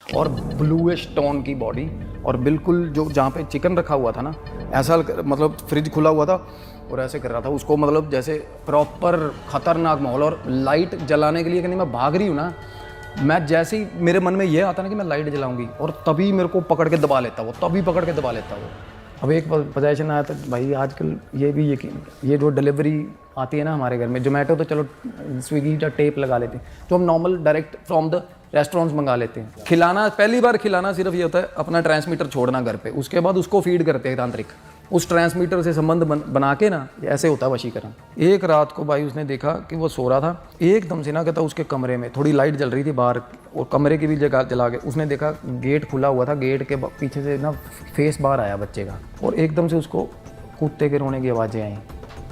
और bluish tone की body, और बिल्कुल जो जहाँ पे चिकन रखा हुआ था ना, ऐसा मतलब फ्रिज खुला हुआ था और ऐसे कर रहा था उसको, मतलब जैसे प्रॉपर खतरनाक माहौल। और लाइट जलाने के लिए कहीं मैं भाग रही हूँ ना, मैं जैसे ही मेरे मन में ये आता ना कि मैं लाइट जलाऊंगी, और तभी मेरे को पकड़ के दबा लेता वो, तभी पकड़ के दबा लेता वो। अब एक पोजीशन आया था भाई, आजकल ये भी यकीन, ये जो डिलीवरी आती है ना हमारे घर में, जोमेटो तो चलो स्विगी का टेप लगा लेते हैं, जो हम normal direct from the restaurants मंगा लेते हैं। खिलाना, पहली बार खिलाना सिर्फ ये होता है अपना ट्रांसमीटर छोड़ना घर पे, उसके बाद उसको फीड करते हैं तांत्रिक, उस ट्रांसमीटर से संबंध बना के ना, ऐसे होता है वशीकरण। एक रात को भाई उसने देखा कि वो सो रहा था, एकदम से ना कहता उसके कमरे में थोड़ी लाइट जल रही थी बाहर, और कमरे की भी जगह जला के उसने देखा गेट खुला हुआ था, गेट के पीछे से ना फेस बाहर आया बच्चे का, और एकदम से उसको कुत्ते के रोने की आवाज़ें आई,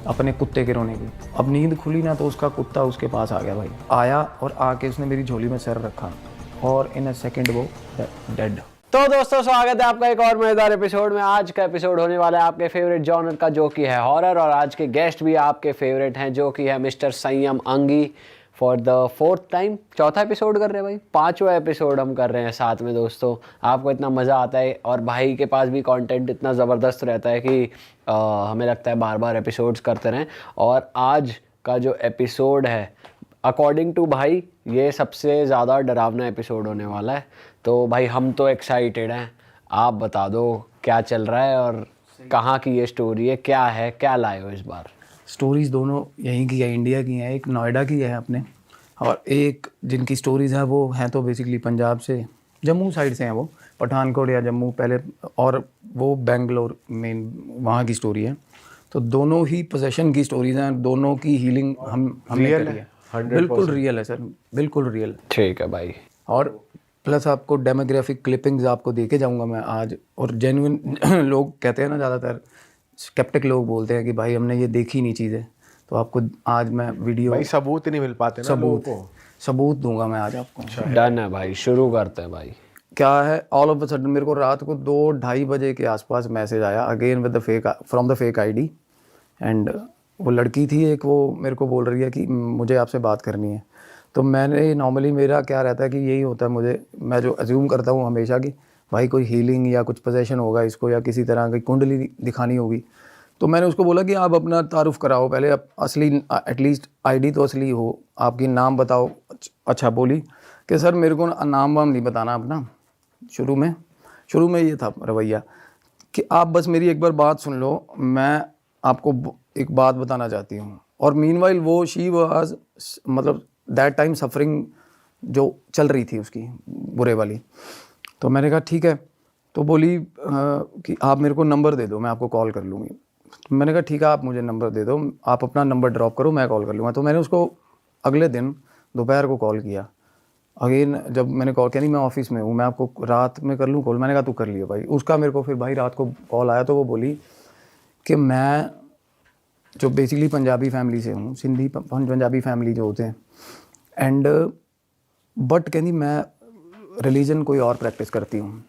अपने कुत्ते के रोने की। अब नींद खुली ना तो उसका कुत्ता उसके पास आ गया भाई, आया और आके उसने मेरी झोली में सर रखा, और इन अ सेकेंड वो डेड। तो दोस्तों स्वागत है आपका एक और मजेदार एपिसोड में। आज का एपिसोड होने वाला है आपके फेवरेट जॉनर का, जो कि है हॉरर, और आज के गेस्ट भी आपके फेवरेट हैं, जो कि है मिस्टर संयम अंगी फॉर द 4th टाइम। चौथा एपिसोड कर रहे हैं भाई, 5वां एपिसोड हम कर रहे हैं साथ में। दोस्तों आपको इतना मज़ा आता है और भाई के पास भी कंटेंट इतना ज़बरदस्त रहता है कि हमें लगता है बार बार एपिसोड्स करते रहें। और आज का जो एपिसोड है, अकॉर्डिंग टू भाई, ये सबसे ज़्यादा डरावना एपिसोड होने वाला है। तो भाई हम तो एक्साइटेड हैं, आप बता दो क्या चल रहा है और कहाँ की ये स्टोरी है, क्या है, क्या लाए हो इस बार? स्टोरीज़ दोनों यहीं की है, इंडिया की हैं, एक नोएडा की है अपने, और एक जिनकी स्टोरीज़ है वो हैं तो बेसिकली पंजाब से, जम्मू साइड से हैं वो, पठानकोट या जम्मू पहले, और वो बेंगलोर मेन वहाँ की स्टोरी है। तो दोनों ही पोजेशन की स्टोरीज़ हैं, दोनों की हीलिंग हमने करी है। बिल्कुल रियल है सर, बिल्कुल रियल। ठीक है भाई। और प्लस आपको डेमोग्राफिक क्लिपिंग्स आपको देके जाऊंगा मैं आज, और जेन्युइन लोग कहते हैं ना, ज़्यादातर स्केप्टिक लोग बोलते हैं कि भाई हमने ये देखी नहीं चीज़ें, तो आपको आज मैं वीडियो, भाई सबूत ही नहीं मिल पाते ना लोगों को। सबूत दूंगा मैं आज आपको। डन है भाई, शुरू करते हैं भाई। क्या है, ऑल ऑफ अ सडन मेरे को रात को 2-2:30 बजे के आसपास मैसेज आया, again with the fake, from the fake ID, and वो लड़की थी एक, वो मेरे को बोल रही है कि मुझे आपसे बात करनी है। तो मैंने नॉर्मली मेरा क्या रहता है कि यही होता है, मैं जो अज्यूम करता हूँ हमेशा कि भाई कोई हीलिंग या कुछ पोजेशन होगा इसको, या किसी तरह की कुंडली दिखानी होगी। तो मैंने उसको बोला कि आप अपना तारुफ कराओ पहले, आप असली, एटलीस्ट आईडी तो असली हो, आपकी नाम बताओ। अच्छा, बोली कि सर मेरे को नाम वाम नहीं बताना अपना। शुरू में ये था रवैया कि आप बस मेरी एक बार बात सुन लो, मैं आपको एक बात बताना चाहती हूँ। और मीनवाइल वो शी वाज, मतलब दैट टाइम सफरिंग जो चल रही थी उसकी बुरे वाली। तो मैंने कहा ठीक है। तो बोली कि आप मेरे को नंबर दे दो, मैं आपको कॉल कर लूँगी। तो मैंने कहा ठीक है, आप मुझे नंबर दे दो, आप अपना नंबर ड्रॉप करो, मैं कॉल कर लूँगा। तो मैंने उसको अगले दिन दोपहर को कॉल किया। अगेन जब मैंने कॉल किया, नहीं मैं ऑफिस में हूँ, मैं आपको रात में कर लूँ कॉल। मैंने कहा तू कर लियो भाई। उसका मेरे को फिर भाई रात को कॉल आया, तो वो बोली कि मैं जो बेसिकली पंजाबी फैमिली से हूँ, सिंधी पंजाबी फैमिली जो होते हैं, एंड बट कहती मैं रिलीजन कोई और प्रैक्टिस करती हूँ।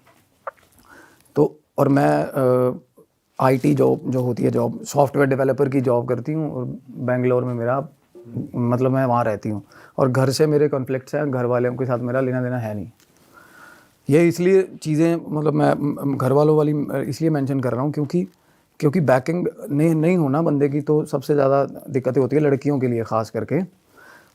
तो और मैं आईटी जॉब जो होती है, जॉब सॉफ्टवेयर डेवलपर की जॉब करती हूँ, और बेंगलोर में मेरा, मतलब मैं वहाँ रहती हूँ, और घर से मेरे कॉन्फ्लिक्ट्स हैं, घर वालों के साथ मेरा लेना देना है नहीं। ये इसलिए चीज़ें, मतलब मैं घर वालों वाली इसलिए मेंशन कर रहा हूँ क्योंकि बैकिंग नहीं होना बंदे की, तो सबसे ज़्यादा दिक्कतें होती है लड़कियों के लिए ख़ास करके।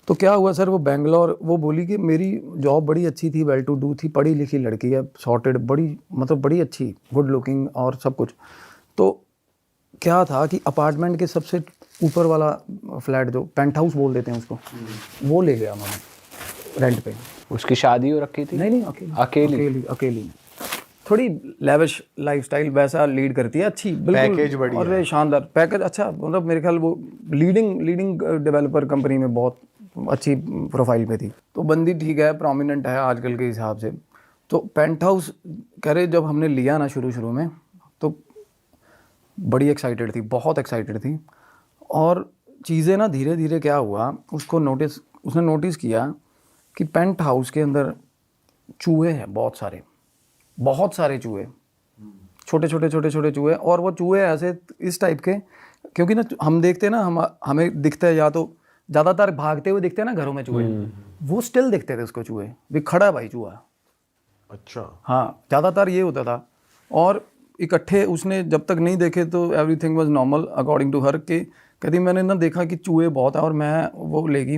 तो क्या हुआ सर, वो बेंगलोर, वो बोली कि मेरी जॉब बड़ी अच्छी थी, वेल टू डू थी, पढ़ी लिखी लड़की है, सॉर्टेड, बड़ी मतलब बड़ी अच्छी, गुड लुकिंग और सब कुछ। तो क्या था कि अपार्टमेंट के सबसे ऊपर वाला फ्लैट, जो पेंट हाउस बोल देते हैं उसको, वो ले गया उन्होंने रेंट पे। उसकी शादी हो रखी थी? नहीं, अकेली थोड़ी लेविश लाइफस्टाइल वैसा लीड करती है, अच्छी बिल्कुल, पैकेज बढ़िया और शानदार पैकेज, अच्छा, मतलब मेरे ख्याल वो लीडिंग डेवलपर कंपनी में बहुत अच्छी प्रोफाइल पे थी। तो बंदी ठीक है, प्रोमिनेंट है आजकल के हिसाब से। तो पेंट हाउस कह रहे, जब हमने लिया ना शुरू में, तो बड़ी एक्साइटेड थी, बहुत एक्साइटेड थी। और चीज़ें ना धीरे धीरे क्या हुआ, उसने नोटिस किया कि पेंट हाउस के अंदर चूहे हैं, बहुत सारे चूहे, छोटे चूहे। और वो चूहे ऐसे इस टाइप के, क्योंकि ना हम देखते हैं ना, हमें दिखता है, या तो ज़्यादातर भागते हुए दिखते हैं ना घरों में चूहे, वो स्टिल दिखते थे उसको चूहे भी, खड़ा भाई चूहा, अच्छा। हाँ, ज़्यादातर ये होता था। और इकट्ठे उसने जब तक नहीं देखे तो everything was normal according to her के कहती मैंने ना देखा कि चूहे बहुत है और मैं वो लेगी,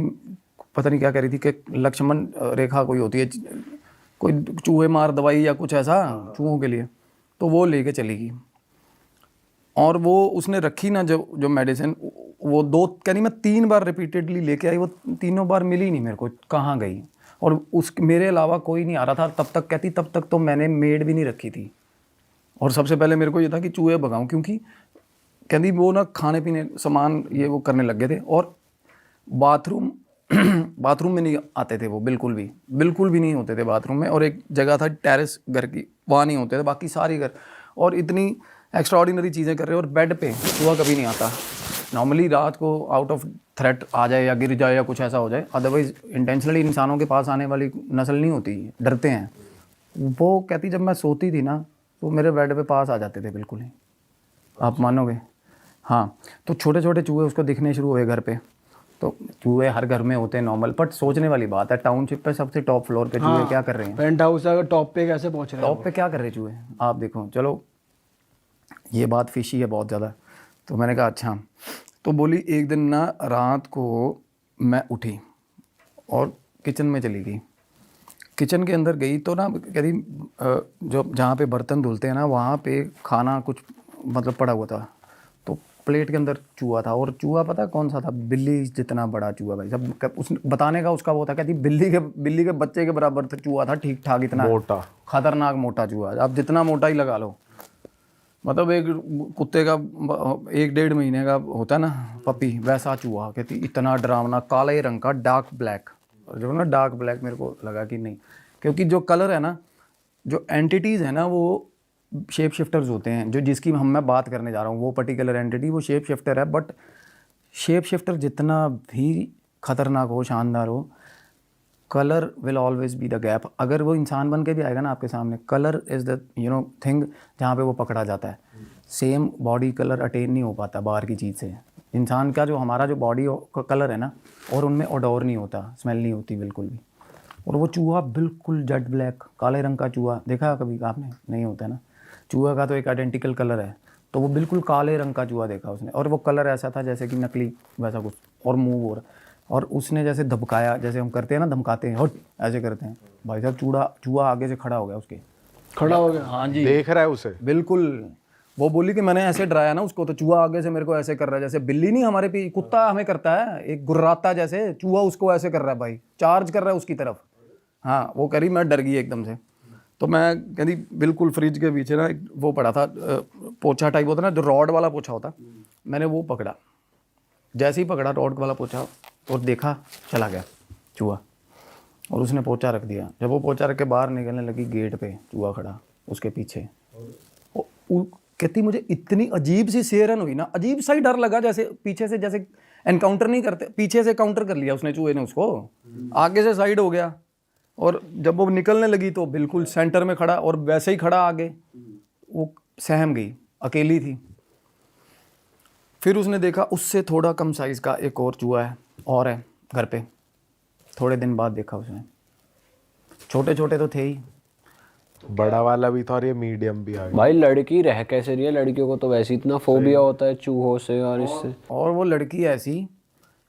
पता नहीं क्या कह रही थी कि लक्ष्मण रेखा कोई होती है, कोई चूहे मार दवाई या कुछ ऐसा चूहों के लिए, तो वो लेके चली गई। और वो उसने रखी ना जो जो मेडिसिन, वो दो कहनी मैं 3 बार रिपीटेडली लेके आई, वो तीनों बार मिली नहीं मेरे को, कहाँ गई। और उस मेरे अलावा कोई नहीं आ रहा था तब तक, कहती तब तक तो मैंने मेड भी नहीं रखी थी। और सबसे पहले मेरे को ये था कि चूहे भगाऊं, क्योंकि कहती वो ना खाने पीने सामान ये वो करने लग गए थे। और बाथरूम बाथरूम में नहीं आते थे वो, बिल्कुल भी नहीं होते थे बाथरूम में। और एक जगह था टेरेस घर की, वहाँ नहीं होते थे, बाकी सारी घर। और इतनी एक्स्ट्राऑर्डिनरी चीज़ें कर रहे हैं। और बेड पे चूहा कभी नहीं आता। नॉर्मली रात को आउट ऑफ थ्रेट आ जाए या गिर जाए या कुछ ऐसा हो जाए, अदरवाइज इंटेंशनली इंसानों के पास आने वाली नस्ल नहीं होती, डरते हैं। वो कहती जब मैं सोती थी ना तो मेरे बेड पे पास आ जाते थे बिल्कुल ही, आप मानोगे। हाँ, तो छोटे छोटे चूहे उसको दिखने शुरू हुए घर पे। तो चूहे हर घर में होते हैं नॉर्मल, बट सोचने वाली बात है टाउनशिप पे सबसे टॉप फ्लोर पे चूहे क्या कर रहे हैं। पेंट हाउस अगर टॉप पे कैसे पहुंच रहे हैं? टॉप पे क्या कर रहे चूहे, आप देखो। चलो ये बात फिशी है बहुत ज़्यादा। तो मैंने कहा अच्छा। तो बोली एक दिन ना रात को मैं उठी और किचन में चली गई। किचन के अंदर गई तो ना कहती जो जहाँ पे बर्तन धुलते हैं ना वहाँ पे खाना कुछ मतलब पड़ा हुआ था, तो प्लेट के अंदर चूहा था। और चूहा पता कौन सा था, बिल्ली जितना बड़ा चूहा भाई सब। उस बताने का उसका वो था, कहती बिल्ली के बच्चे के बराबर था चूहा था, ठीक ठाक, इतना मोटा, खतरनाक मोटा चूहा। आप जितना मोटा ही लगा लो, मतलब एक कुत्ते का 1-1.5 महीने का होता है ना पपी, वैसा चूहा। कहती इतना डरावना, काले रंग का, डार्क ब्लैक। और जो ना डार्क ब्लैक मेरे को लगा कि नहीं, क्योंकि जो कलर है ना, जो एंटिटीज़ है ना वो शेप शिफ्टर्स होते हैं। जो जिसकी मैं बात करने जा रहा हूँ वो पर्टिकुलर एंटिटी वो शेप शिफ्टर है। बट शेप शिफ्टर जितना भी खतरनाक हो, शानदार हो, colour will always be the gap. अगर वो इंसान बन के भी आएगा ना आपके सामने, कलर इज़ द थिंग जहाँ पे वो पकड़ा जाता है। सेम बॉडी कलर अटेन नहीं हो पाता बाहर की चीज़ से। इंसान का जो हमारा जो बॉडी का कलर है ना, और उनमें ओडोर नहीं होता, स्मेल नहीं होती बिल्कुल भी। और वो चूहा बिल्कुल जेट ब्लैक काले रंग का चूहा देखा कभी आपने? नहीं होता है ना। चूहा का तो एक आइडेंटिकल कलर है, तो वो बिल्कुल काले रंग का चूहा देखा उसने। और वो कलर ऐसा था जैसे कि नकली वैसा कुछ, और मुँह और उसने जैसे धमकाया, जैसे हम करते हैं ना, धमकाते हैं, हट ऐसे करते हैं भाई साहब। चूहा आगे से खड़ा हो गया उसके, खड़ा हो गया। हाँ जी, देख रहा है उसे बिल्कुल। वो बोली कि मैंने ऐसे डराया ना उसको, तो चूहा आगे से मेरे को ऐसे कर रहा है, जैसे बिल्ली नहीं हमारे पे कुत्ता हमें करता है, एक गुर्राता जैसे चूहा उसको ऐसे कर रहा है भाई, चार्ज कर रहा है उसकी तरफ। हाँ, वो कह रही मैं डर गई एकदम से। तो मैं कहती बिल्कुल फ्रिज के पीछे ना वो पड़ा था पोछा टाइप होता ना, जो रॉड वाला पोछा होता, मैंने वो पकड़ा। जैसे ही पकड़ा रॉड वाला पोछा और देखा, चला गया चूहा। और उसने पोछा रख दिया। जब वो पोछा रख के बाहर निकलने लगी, गेट पे चूहा खड़ा उसके पीछे। कहती मुझे इतनी अजीब सी सेरन हुई ना, अजीब सा ही डर लगा, जैसे पीछे से जैसे एनकाउंटर नहीं करते, पीछे से काउंटर कर लिया उसने, चूहे ने उसको, आगे से साइड हो गया। और जब वो निकलने लगी तो बिल्कुल सेंटर में खड़ा, और वैसे ही खड़ा आगे। वो सहम गई, अकेली थी। फिर उसने देखा उससे थोड़ा कम साइज़ का एक और चूहा है, और है घर पे। थोड़े दिन बाद देखा उसने, छोटे छोटे तो थे ही। बड़ा वाला भी था और ये मीडियम भी आ गया। भाई लड़की रह कैसे रही है? लड़कियों को तो वैसे इतना फोबिया होता है चूहों से और इससे। और वो लड़की ऐसी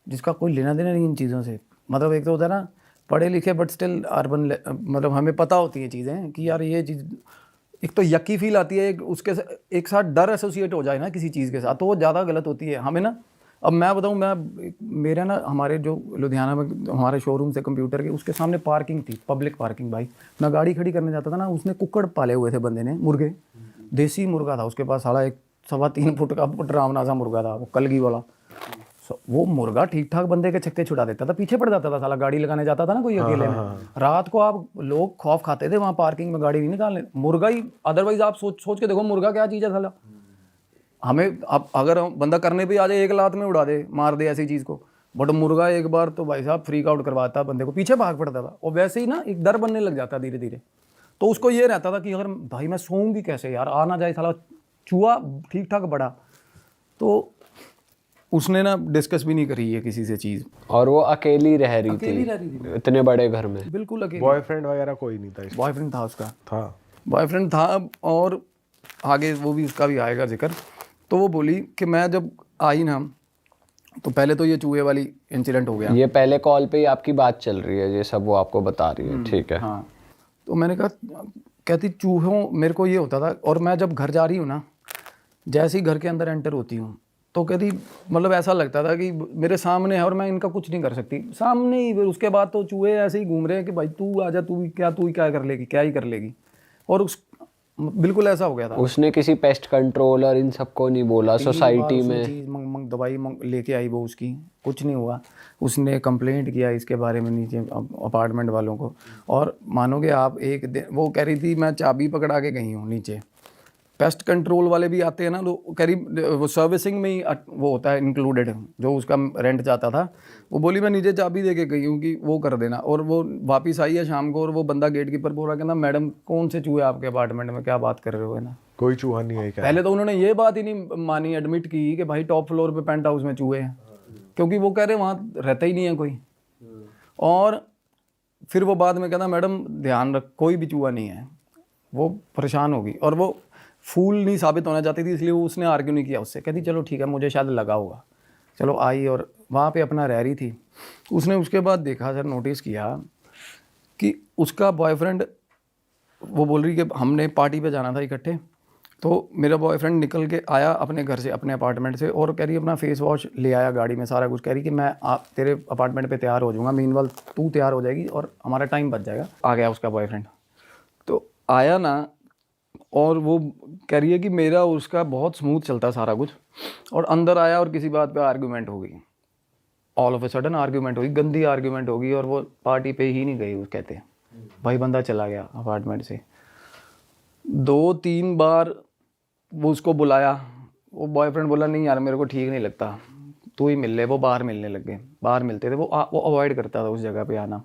जिसका कोई लेना देना नहीं इन चीज़ों से। मतलब एक तो होता है ना पढ़े लिखे बट स्टिल अर्बन, मतलब हमें पता होती हैं चीज़ें कि यार ये चीज़, एक तो यकी फील आती है, उसके एक साथ डर एसोसिएट हो जाए ना किसी चीज़ के साथ, तो वो ज़्यादा गलत होती है हमें ना। अब मैं बताऊँ, मेरा ना हमारे जो लुधियाना में हमारे शोरूम से कंप्यूटर के उसके सामने पार्किंग थी, पब्लिक पार्किंग। भाई मैं गाड़ी खड़ी करने जाता था ना, उसने कुक्कड़ पाले हुए थे बंदे ने, मुर्गे, देसी मुर्गा था उसके पास, साला 1-3 फुट का डरावना सा मुर्गा था वो, कलगी वाला। वो मुर्गा ठीक ठाक बंदे के छक्के छुड़ा देता था, पीछे पड़ जाता था साला, गाड़ी लगाने जाता था ना कोई अकेले में। रात को आप लोग खौफ खाते थे वहाँ पार्किंग में गाड़ी नहीं निकालने, मुर्गा ही। अदरवाइज आप सोच के देखो मुर्गा क्या चीज़ है साला। हमें अब अगर बंदा करने पे आ जाए, एक लात में उड़ा दे, मार दे ऐसी चीज़ को, बट मुर्गा एक बार तो भाई साहब फ्रीक आउट करवाता बंदे को, पीछे भाग पड़ता था। और वैसे ही ना एक डर बनने लग जाता धीरे धीरे। तो उसको ये रहता था कि अगर भाई मैं सोऊंगी कैसे यार, आ ना जाए साला चूहा ठीक ठाक बड़ा। तो उसने ना डिस्कस भी नहीं करी है किसी से चीज़, और वो अकेली रह रही अकेली थी रह रही थी, इतने बड़े घर में। बिल्कुल अकेली। बॉयफ्रेंड वगैरह कोई नहीं था इसमें? बॉयफ्रेंड था उसका, था। बॉयफ्रेंड था। और आगे वो भी उसका भी आएगा जिक्र। तो वो बोली कि मैं जब आई ना, तो पहले तो ये चूहे वाली इंसिडेंट हो गया। ये पहले कॉल पे ही आपकी बात चल रही है, ये सब वो आपको बता रही है, ठीक है। हाँ, तो मैंने कहा, कहती चूहों, मेरे को ये होता था, और मैं जब घर जा रही हूँ ना, जैसे ही घर के अंदर एंटर होती हूँ तो कहती मतलब ऐसा लगता था कि मेरे सामने है और मैं इनका कुछ नहीं कर सकती, सामने ही। फिर उसके बाद तो चूहे ऐसे ही घूम रहे हैं कि भाई तू आजा, तू ही क्या कर लेगी, क्या ही कर लेगी। और उस बिल्कुल ऐसा हो गया था। उसने किसी पेस्ट कंट्रोलर इन सबको नहीं बोला सोसाइटी में? चीज़ दवाई लेके आई वो, उसकी कुछ नहीं हुआ। उसने कंप्लेंट किया इसके बारे में नीचे अपार्टमेंट वालों को। और मानोगे आप, एक दिन वो कह रही थी मैं चाबी पकड़ा के गई हूँ नीचे। पेस्ट कंट्रोल वाले भी आते हैं ना, तो करीब वो सर्विसिंग में ही वो होता है इंक्लूडेड, जो उसका रेंट जाता था। वो बोली मैं नीचे चाबी दे के गई हूँ कि वो कर देना। और वो वापस आई है शाम को, और वो बंदा गेट कीपर बोल रहा कहना मैडम कौन से चूहे आपके अपार्टमेंट में, क्या बात कर रहे हो, है ना। कोई चूहा नहीं है क्या? पहले तो उन्होंने ये बात ही नहीं मानी, एडमिट की कि भाई टॉप फ्लोर पे पेंट हाउस में चूहे हैं, क्योंकि वो कह रहे वहाँ रहता ही नहीं है कोई। और फिर वो बाद में कहना मैडम ध्यान रख, कोई भी चूहा नहीं है। वो परेशान होगी, और वो फूल नहीं साबित होना चाहती थी, इसलिए वो उसने आर्ग्यू नहीं किया उससे। कहती चलो ठीक है, मुझे शायद लगा होगा। चलो आई और वहाँ पे अपना रह रही थी। उसने उसके बाद देखा सर, नोटिस किया कि उसका बॉयफ्रेंड, वो बोल रही कि हमने पार्टी पे जाना था इकट्ठे, तो मेरा बॉयफ्रेंड निकल के आया अपने घर से, अपने अपार्टमेंट से, और कह रही अपना फेस वॉश ले आया गाड़ी में, सारा कुछ। कह रही कि मैं तेरे अपार्टमेंट पे तैयार हो जाऊँगा, मीनवाइल तू तैयार हो जाएगी और हमारा टाइम बच जाएगा। आ गया उसका बॉयफ्रेंड, तो आया ना, और वो कह रही है कि मेरा उसका बहुत स्मूथ चलता सारा कुछ, और अंदर आया और किसी बात पे आर्गूमेंट हो गई। All of a sudden argument होगी, गंदी आर्गूमेंट होगी, और वो पार्टी पे ही नहीं गई। वो कहते भाई बंदा चला गया अपार्टमेंट से। 2-3 बार वो उसको बुलाया, वो बॉयफ्रेंड बोला नहीं यार मेरे को ठीक नहीं लगता, तू ही मिल ले। वो बाहर मिलने लग गए, बाहर मिलते थे। वो अवॉइड करता था उस जगह पे आना।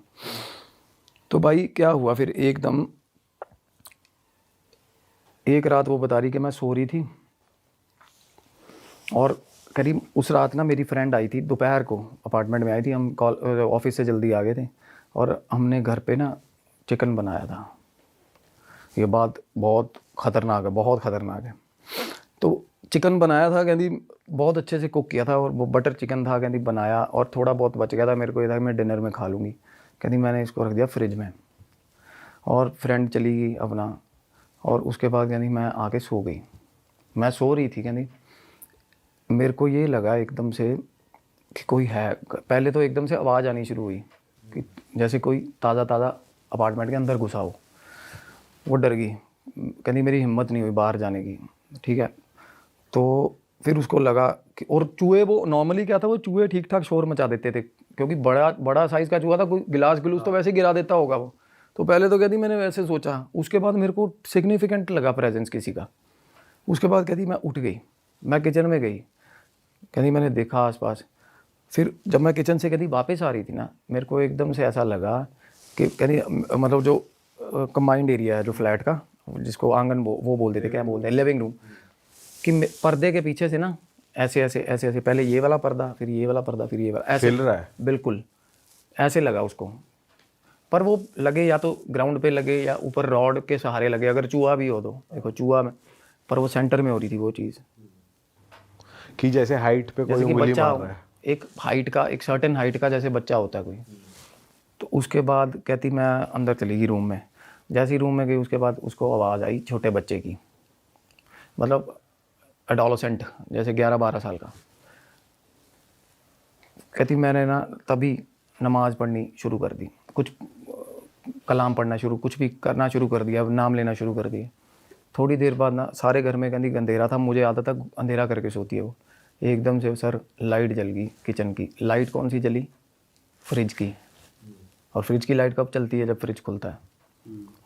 तो भाई क्या हुआ फिर, एकदम एक रात वो बता रही कि मैं सो रही थी, और करीब उस रात ना मेरी फ्रेंड आई थी, दोपहर को अपार्टमेंट में आई थी। हम ऑफिस से जल्दी आ गए थे, और हमने घर पे ना चिकन बनाया था। ये बात बहुत ख़तरनाक है, बहुत ख़तरनाक है। तो चिकन बनाया था, कहती बहुत अच्छे से कुक किया था, और वो बटर चिकन था, कहती बनाया, और थोड़ा बहुत बच गया था। मेरे को ये था कि मैं डिनर में खा लूँगी। कहती मैंने इसको रख दिया फ्रिज में, और फ्रेंड चली गई अपना। और उसके बाद कहती मैं आके सो गई। मैं सो रही थी, कहती मेरे को ये लगा एकदम से कि कोई है। पहले तो एकदम से आवाज़ आनी शुरू हुई कि जैसे कोई ताज़ा अपार्टमेंट के अंदर घुसा हो। वो डर गई, कहती मेरी हिम्मत नहीं हुई बाहर जाने की, ठीक है। तो फिर उसको लगा कि, और चूहे वो नॉर्मली क्या था, वो चूहे ठीक ठाक शोर मचा देते थे, क्योंकि बड़ा साइज़ का चूहा था, कोई गिलास गिलूस तो वैसे गिरा देता होगा वो। तो पहले तो कहती मैंने वैसे सोचा, उसके बाद मेरे को सिग्निफिकेंट लगा प्रेजेंस किसी का। उसके बाद कहती मैं उठ गई, मैं किचन में गई, कहती मैंने देखा आसपास। फिर जब मैं किचन से कहती वापस आ रही थी ना, मेरे को एकदम से ऐसा लगा कि कहती मतलब जो कंबाइंड एरिया है जो फ्लैट का, जिसको आंगन वो बोल देते, क्या बोलते हैं, लिविंग रूम, कि पर्दे के पीछे से ना ऐसे ऐसे ऐसे ऐसे, पहले ये वाला पर्दा, फिर ये वाला पर्दा, फिर ये वाला, ऐसे हिल रहा है। बिल्कुल ऐसे लगा उसको। पर वो लगे या तो ग्राउंड पे लगे या ऊपर रॉड के सहारे लगे, अगर चूहा भी हो तो देखो चूहा में, पर वो सेंटर में हो रही थी वो चीज़, कि जैसे हाइट पे कोई जैसे कि उंगली बच्चा मार रहा है। एक हाइट का, एक सर्टेन हाइट का जैसे बच्चा होता है कोई। तो उसके बाद कहती मैं अंदर चली गई रूम में। जैसे ही रूम में गई उसके बाद उसको आवाज़ आई छोटे बच्चे की, मतलब एडोलेसेंट, जैसे 11-12 साल का। कहती मैंने ना तभी नमाज़ पढ़नी शुरू कर दी, कुछ कलाम पढ़ना शुरू, कुछ भी करना शुरू कर दिया, नाम लेना शुरू कर दिया। थोड़ी देर बाद ना सारे घर में कहती अंधेरा था, मुझे आदत था अंधेरा करके सोती है वो। एकदम से सर लाइट जल गई किचन की। लाइट कौन सी जली? फ्रिज की। और फ्रिज की लाइट कब चलती है? जब फ्रिज खुलता है,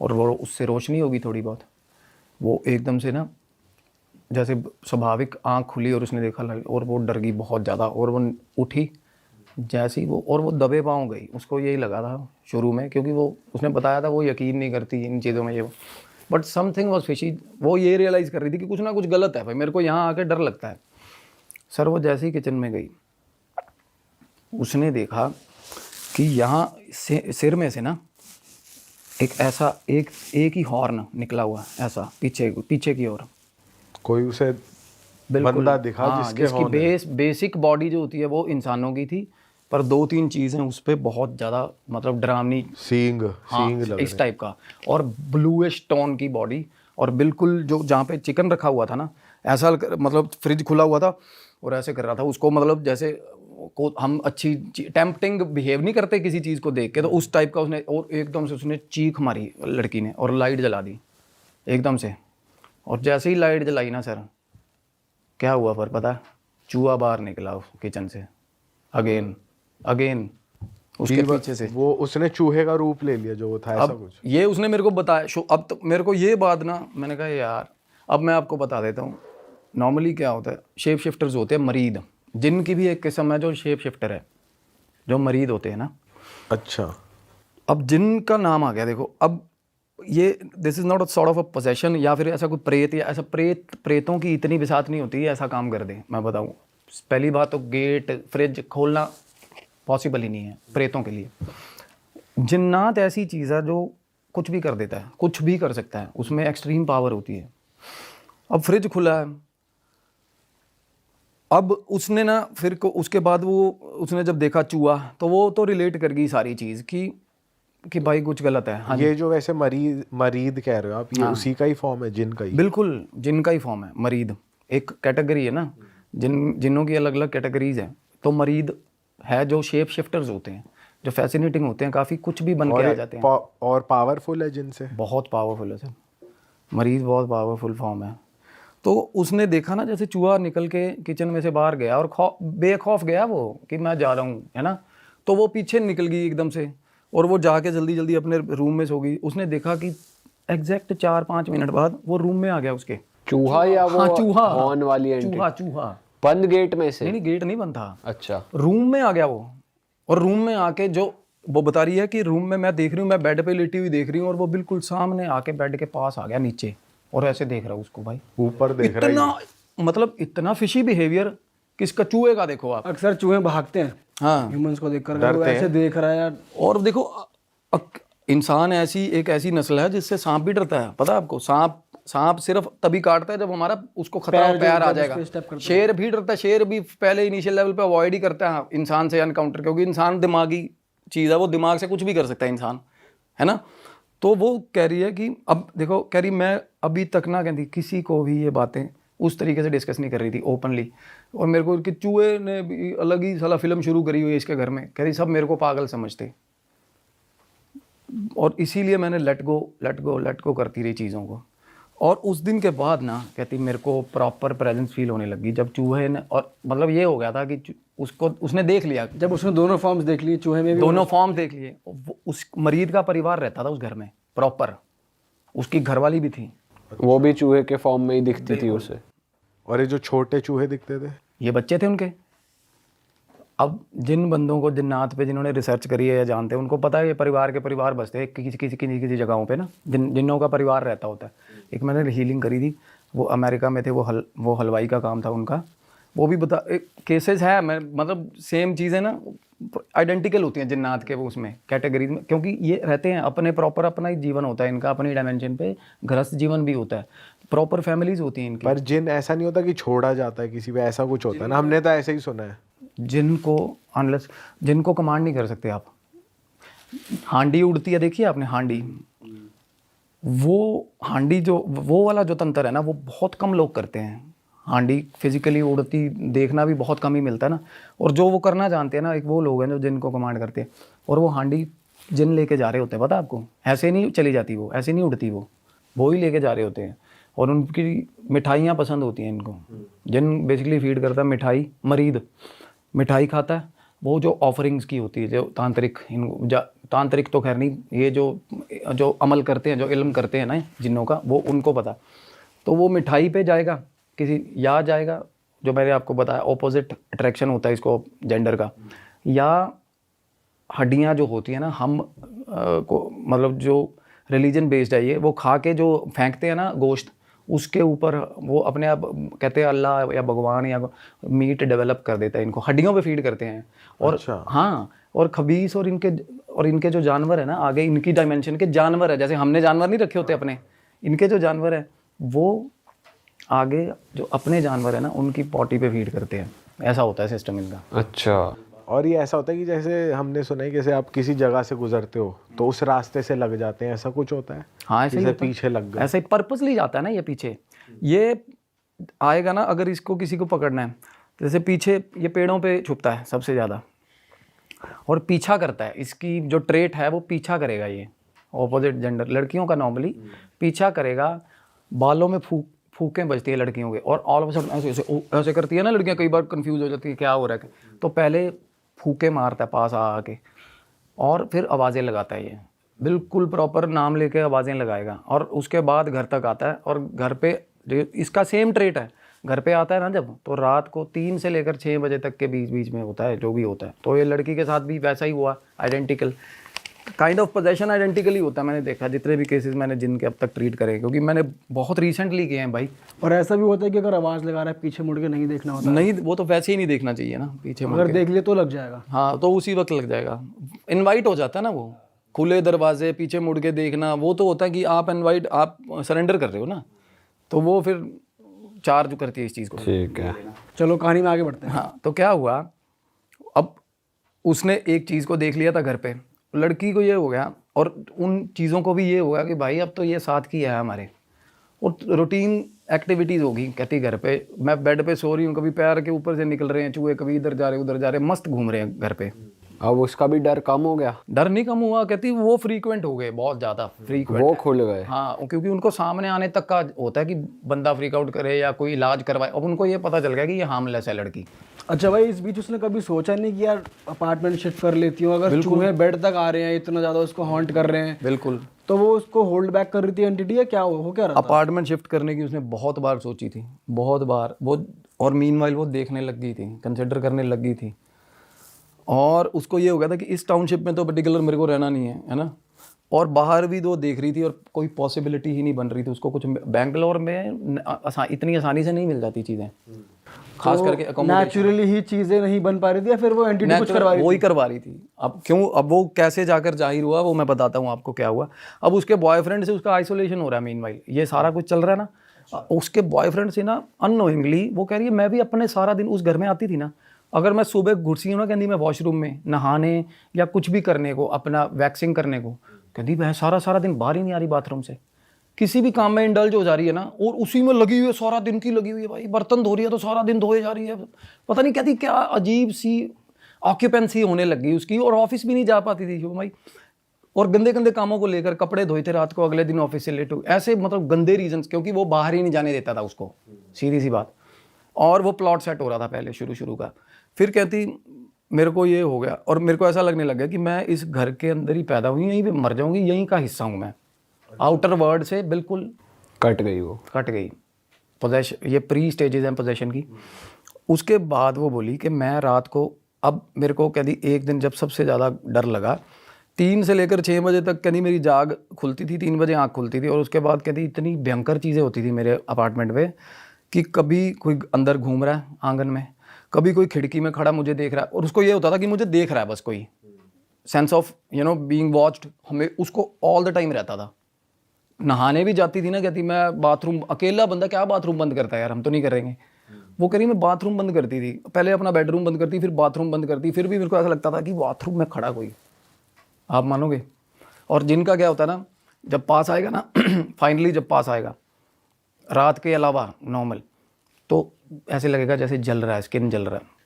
और वो उससे रोशनी होगी थोड़ी बहुत। वो एकदम से ना जैसे स्वाभाविक आँख खुली और उसने देखा लाइट, और वो डर गई बहुत ज़्यादा, और वो उठी जैसी वो, और वो दबे पाँव गई। उसको यही लगा था शुरू में, क्योंकि वो उसने बताया था वो यकीन नहीं करती इन चीज़ों में, ये बट समथिंग वाज फिशी। वो ये रियलाइज़ कर रही थी कि कुछ ना कुछ गलत है भाई, मेरे को यहाँ आके डर लगता है। सर वो जैसे ही किचन में गई, उसने देखा कि यहाँ सिर में से ना एक ऐसा एक ही हॉर्न निकला हुआ है, ऐसा पीछे की ओर। कोई उसे बंदा दिखा जिसके जिसकी बेसिक बॉडी जो होती है वो इंसानों की थी, पर 2-3 चीज़ें उस पर बहुत ज़्यादा मतलब डरावनी, सींग लग इस टाइप का, और ब्लूइश टोन की बॉडी, और बिल्कुल जो जहाँ पे चिकन रखा हुआ था ना, ऐसा मतलब फ्रिज खुला हुआ था और ऐसे कर रहा था उसको, मतलब जैसे को हम अच्छी टेम्पटिंग बिहेव नहीं करते किसी चीज़ को देख के, तो उस टाइप का उसने, और एकदम से उसने चीख मारी लड़की ने और लाइट जला दी एकदम से। और जैसे ही लाइट जलाई ना सर, क्या हुआ पर पता है? चूहा बाहर निकला उस किचन से अगेन उसके पीछे से। वो उसने चूहे का रूप ले लिया जो वो था, ऐसा कुछ। ये उसने मेरे को बताया। अब तो मेरे को ये बात ना, मैंने कहा यार अब मैं आपको बता देता हूँ। नॉर्मली क्या होता है, शेप शिफ्टर्स होते हैं मरीद, जिनकी भी एक किस्म है जो शेप शिफ्टर है, जो मरीद होते हैं ना। अच्छा, अब जिनका नाम आ गया देखो, अब ये this is not sort of a possession, या फिर ऐसा कोई प्रेत, या ऐसा प्रेतों की इतनी बिसात नहीं होती है ऐसा काम कर दे। मैं बताऊँ, पहली बात तो गेट फ्रिज खोलना पॉसिबल ही नहीं है प्रेतों के लिए। जिन्नात ऐसी चीज़ है जो कुछ भी कर देता है, कुछ भी कर सकता है, उसमें एक्सट्रीम पावर होती है। अब फ्रिज खुला है, अब उसने ना फिर को उसके बाद वो उसने जब देखा चूहा, तो वो तो रिलेट कर गई सारी चीज़ कि भाई कुछ गलत है। हाँ, ये जो वैसे मरीद कह रहे हो आप, ये उसी का ही फॉर्म है, जिन का ही? बिल्कुल जिन का ही फॉर्म है। मरीद एक कैटेगरी है ना, जिनों की अलग अलग कैटेगरीज हैं। तो मरीद है जो शेप शिफ्टर्स होते हैं, जो फैसिनेटिंग होते हैं, काफ़ी कुछ भी बन के आ जाते हैं। और पावरफुल है जिनसे, बहुत पावरफुल है सर, मरीज बहुत पावरफुल फॉर्म है। तो उसने देखा ना, जैसे चूहा निकल के किचन में से बाहर गया और बेखौफ गया वो कि मैं जा रहा हूँ, है ना। तो वो पीछे निकल गई एकदम से, और वो जाके जल्दी जल्दी अपने रूम में सो गई। उसने देखा कि एग्जैक्ट 4-5 मिनट बाद वो रूम में आ गया उसके। चूहा या वो? हाँ, चूहा, हॉर्न वाली एंट्री? चूहा बंद गेट में से? नहीं, गेट नहीं बंद था। अच्छा, रूम में आ गया वो। और रूम में आके जो वो बता रही है कि रूम में मैं देख रही हूँ, मैं बेड पे लेटी हुई देख रही हूँ, और वो बिल्कुल सामने आके बेड के पास आ गया नीचे, और ऐसे देख रहा हूँ उसको। भाई ऊपर देख रहा है, इतना मतलब इतना फिशी बिहेवियर किसका, चूहे का देखो आप। अक्सर चूहे भागते हैं हाँ, ह्यूमंस को देखकर, वो ऐसे देख रहा है यार। और देखो इंसान एक ऐसी नस्ल है जिससे सांप भी डरता है, पता है आपको। सांप सिर्फ तभी काटता है जब हमारा उसको खतरा पैर आ जाएगा। शेर भी डरता है, शेर भी पहले इनिशियल लेवल पे अवॉइड ही करता है इंसान से एनकाउंटर, क्योंकि इंसान दिमागी चीज़ है, वो दिमाग से कुछ भी कर सकता है इंसान, है ना। तो वो कह रही है कि अब देखो, कह रही मैं अभी तक ना कहती किसी को भी ये बातें उस तरीके से डिस्कस नहीं कर रही थी ओपनली। और मेरे को कि चूहे ने भी अलग ही साला फिल्म शुरू करी हुई है इसके घर में, कह रही सब मेरे को पागल समझते, और इसीलिए मैंने लेट गो करती रही चीज़ों को। और उस दिन के बाद ना कहती मेरे को प्रॉपर प्रेजेंस फील होने लगी जब चूहे ने, और मतलब ये हो गया था कि उसने देख लिया, जब उसने दोनों फॉर्म्स देख लिए, चूहे में भी दोनों फॉर्म देख लिए। उस मरीद का परिवार रहता था उस घर में प्रॉपर, उसकी घरवाली भी थी, वो भी चूहे के फॉर्म में ही दिखती थी उसे। और ये जो छोटे चूहे दिखते थे, ये बच्चे थे उनके। अब जिन बंदों को जिन्नात पे जिन्होंने रिसर्च करी है या जानते हैं, उनको पता है ये परिवार के परिवार बसते हैं किसी जगहों पे ना, जिन्नों का परिवार रहता होता है। एक मैंने हीलिंग करी थी, वो अमेरिका में थे, वो हलवाई का काम था उनका। वो भी बता केसेस है, मैं मतलब सेम चीज़ें ना आइडेंटिकल होती हैं जिन्नात के वो उसमें कैटेगरीज में, क्योंकि ये रहते हैं अपने प्रॉपर, अपना ही जीवन होता है इनका, अपनी डायमेंशन पे गृहस्थ जीवन भी होता है, प्रॉपर फैमिलीज होती हैं इनकी। पर जिन ऐसा नहीं होता कि छोड़ा जाता है किसी पे, ऐसा कुछ होता है ना, हमने तो ऐसे ही सुना है। जिनको कमांड नहीं कर सकते आप। हांडी उड़ती है, देखिए आपने हांडी, वो वाला जो तंत्र है ना, वो बहुत कम लोग करते हैं। हांडी फिजिकली उड़ती देखना भी बहुत कम ही मिलता है ना। और जो वो करना जानते हैं ना, एक वो लोग हैं जो जिनको कमांड करते हैं, और वो हांडी जिन लेके जा रहे होते हैं, पता है आपको। ऐसे नहीं चली जाती वो, ऐसे नहीं उड़ती वो ही लेके जा रहे होते हैं। और उनकी मिठाइयाँ पसंद होती हैं इनको। जिन बेसिकली फीड करता है मिठाई, मरीद मिठाई खाता है, वो जो ऑफरिंग्स की होती है, जो तांत्रिक तो खैर नहीं, ये जो अमल करते हैं, जो इल्म करते हैं ना जिन्नों का, वो उनको पता। तो वो मिठाई पे जाएगा, या जाएगा जो मैंने आपको बताया ऑपोजिट अट्रैक्शन होता है इसको जेंडर का, या हड्डियाँ जो होती हैं ना, हम को मतलब जो रिलीजन बेस्ड है ये, वो खा के जो फेंकते हैं ना गोश्त, उसके ऊपर वो अपने आप कहते हैं अल्लाह या भगवान या मीट डेवलप कर देता है, इनको हड्डियों पे फीड करते हैं। और हाँ, और खबीस और इनके जो जानवर है ना, आगे इनकी डायमेंशन के जानवर है, जैसे हमने जानवर नहीं रखे होते अपने, इनके जो जानवर है वो आगे जो अपने जानवर है ना उनकी पॉटी पे फीड करते हैं। ऐसा होता है सिस्टम इनका। अच्छा। और ये ऐसा होता है कि जैसे हमने सुना है, जैसे आप किसी जगह से गुजरते हो तो उस रास्ते से लग जाते हैं, ऐसा कुछ होता है? हाँ, ऐसे ही जैसे होता है। पीछे लग गए। ऐसे ही पर्पसली जाता है ना ये पीछे, ये आएगा ना अगर इसको किसी को पकड़ना है, जैसे पीछे ये पेड़ों पे छुपता है सबसे ज़्यादा और पीछा करता है। इसकी जो ट्रेट है वो पीछा करेगा, ये ऑपोजिट जेंडर लड़कियों का नॉर्मली पीछा करेगा। बालों में फूकें बजती है लड़कियों के, और ऑल ऑफ सडन ऐसे ऐसे ऐसे करती है ना लड़कियां, कई बार कंफ्यूज हो जाती है क्या हो रहा है। तो पहले फूके मारता है पास आके और फिर आवाज़ें लगाता है, ये बिल्कुल प्रॉपर नाम लेके आवाज़ें लगाएगा। और उसके बाद घर तक आता है, और घर पे इसका सेम ट्रेट है। घर पे आता है ना जब, तो रात को 3 से लेकर 6 बजे तक के बीच में होता है जो भी होता है। तो ये लड़की के साथ भी वैसा ही हुआ, identical kind of possession identically होता है। मैंने देखा जितने भी केसेस मैंने जिनके अब तक ट्रीट करे, क्योंकि मैंने बहुत रिसेंटली किए हैं भाई। और ऐसा भी होता है कि अगर आवाज़ लगा रहा है पीछे मुड़ के नहीं देखना होता, नहीं, वो तो वैसे ही नहीं देखना चाहिए ना, पीछे मुड़ अगर के। देख लिए तो लग जाएगा। हाँ, तो उसी वक्त लग जाएगा। इनवाइट हो जाता है ना वो, खुले दरवाजे पीछे मुड़ के देखना, वो तो होता है कि आप इनवाइट, आप सरेंडर कर रहे हो ना, तो वो फिर चार्ज करती है इस चीज़ को। ठीक है, चलो कहानी में आगे बढ़ते हैं। हाँ, तो क्या हुआ, अब उसने एक चीज़ को देख लिया था घर पे, लड़की को ये हो गया, और उन चीज़ों को भी ये होगा कि भाई अब तो ये साथ की है हमारे, और रूटीन एक्टिविटीज़ होगी। कहती घर पे मैं बेड पे सो रही हूँ, कभी पैर के ऊपर से निकल रहे हैं चूहे, कभी इधर जा रहे उधर जा रहे, मस्त घूम रहे हैं घर पे। अब उसका भी डर कम हो गया? डर नहीं कम हुआ, कहती वो फ्रीक्वेंट हो गए, बहुत ज़्यादा फ्रीक्वेंट। वो खुल गए? हाँ, क्योंकि उनको सामने आने तक का होता है कि बंदा फ्रीक आउट करे या कोई इलाज करवाए। अब उनको ये पता चल गया कि ये हार्मलेस है लड़की। अच्छा भाई, इस बीच उसने कभी सोचा नहीं कि यार अपार्टमेंट शिफ्ट कर लेती हूँ, अगर चूहे बेड तक आ रहे हैं, इतना ज़्यादा उसको हॉन्ट कर रहे हैं, बिल्कुल। तो वो उसको होल्ड बैक कर रही थी एंटिटी, या क्या हो क्या रहा था? अपार्टमेंट शिफ्ट करने की उसने बहुत बार सोची थी, बहुत बार वो, और मीनवाइल वो देखने लग गई थी, कंसिडर करने लग गई थी। और उसको ये हो गया था कि इस टाउनशिप में तो पर्टिकुलर मेरे को रहना नहीं है ना, और बाहर भी वो देख रही थी, और कोई पॉसिबिलिटी ही नहीं बन रही थी उसको कुछ। बेंगलोर में इतनी आसानी से नहीं मिल जाती चीज़ें, खास करके नेचुरली ही चीज़ें नहीं बन पा रही थी, या फिर वो एंटिटी कुछ करवा रही वो ही करवा रही थी। अब क्यों, अब वो कैसे जाकर जाहिर हुआ वो मैं बताता हूँ आपको क्या हुआ। अब उसके बॉयफ्रेंड से उसका आइसोलेशन हो रहा है, मीनवाइल ये सारा कुछ चल रहा है ना। उसके बॉयफ्रेंड से ना अननोइंगली वो कह रही है, मैं भी अपने सारा दिन उस घर में आती थी ना, अगर मैं सुबह घुसी हूँ ना, कहती मैं वॉशरूम में नहाने या कुछ भी करने को, अपना वैक्सिंग करने को, कहती मैं सारा दिन बाहर ही नहीं आ रही बाथरूम से, किसी भी काम में इंडल्ज हो जा रही है ना, और उसी में लगी हुई है, सारा दिन की लगी हुई है भाई। बर्तन धो रही है तो सारा दिन धोए जा रही है, पता नहीं कहती क्या अजीब सी ऑक्यूपेंसी होने लग गई उसकी, और ऑफिस भी नहीं जा पाती थी भाई। और गंदे गंदे कामों को लेकर, कपड़े धोए थे रात को, अगले दिन ऑफिस से लेट हो, ऐसे मतलब गंदे रीजंस, क्योंकि वो बाहर ही नहीं जाने देता था उसको, सीधी सी बात। और वो प्लॉट सेट हो रहा था पहले शुरू का। फिर कहती मेरे को ये हो गया, और मेरे को ऐसा लगने लग गया कि मैं इस घर के अंदर ही पैदा हुई, यहीं पे मर जाऊंगी, यहीं का हिस्सा हूँ मैं। आउटर वर्ल्ड से बिल्कुल कट गई, वो कट गई। पोजेशन, ये प्री स्टेजेस हैं पोजेशन की। उसके बाद वो बोली कि मैं रात को, अब मेरे को कहती एक दिन जब सबसे ज़्यादा डर लगा, 3 से लेकर 6 बजे तक कहती मेरी जाग खुलती थी, 3 बजे आँख खुलती थी। और उसके बाद कहती इतनी भयंकर चीज़ें होती थी मेरे अपार्टमेंट में कि कभी कोई अंदर घूम रहा है आंगन में, कभी कोई खिड़की में खड़ा मुझे देख रहा है, और उसको ये होता था कि मुझे देख रहा है बस, कोई सेंस ऑफ बीइंग वॉच्ड हमें उसको ऑल द टाइम रहता था। नहाने भी जाती थी ना, कहती मैं बाथरूम, अकेला बंदा क्या बाथरूम बंद करता है यार, हम तो नहीं करेंगे। वो कह रही मैं बाथरूम बंद करती थी, पहले अपना बेडरूम बंद करती, फिर बाथरूम बंद करती, फिर भी मेरे को ऐसा लगता था कि बाथरूम में खड़ा कोई, आप मानोगे। और जिनका क्या होता है ना, जब पास आएगा ना फाइनली जब पास आएगा रात के अलावा नॉर्मल, तो ऐसे लगेगा जैसे जल रहा है, स्किन जल रहा है।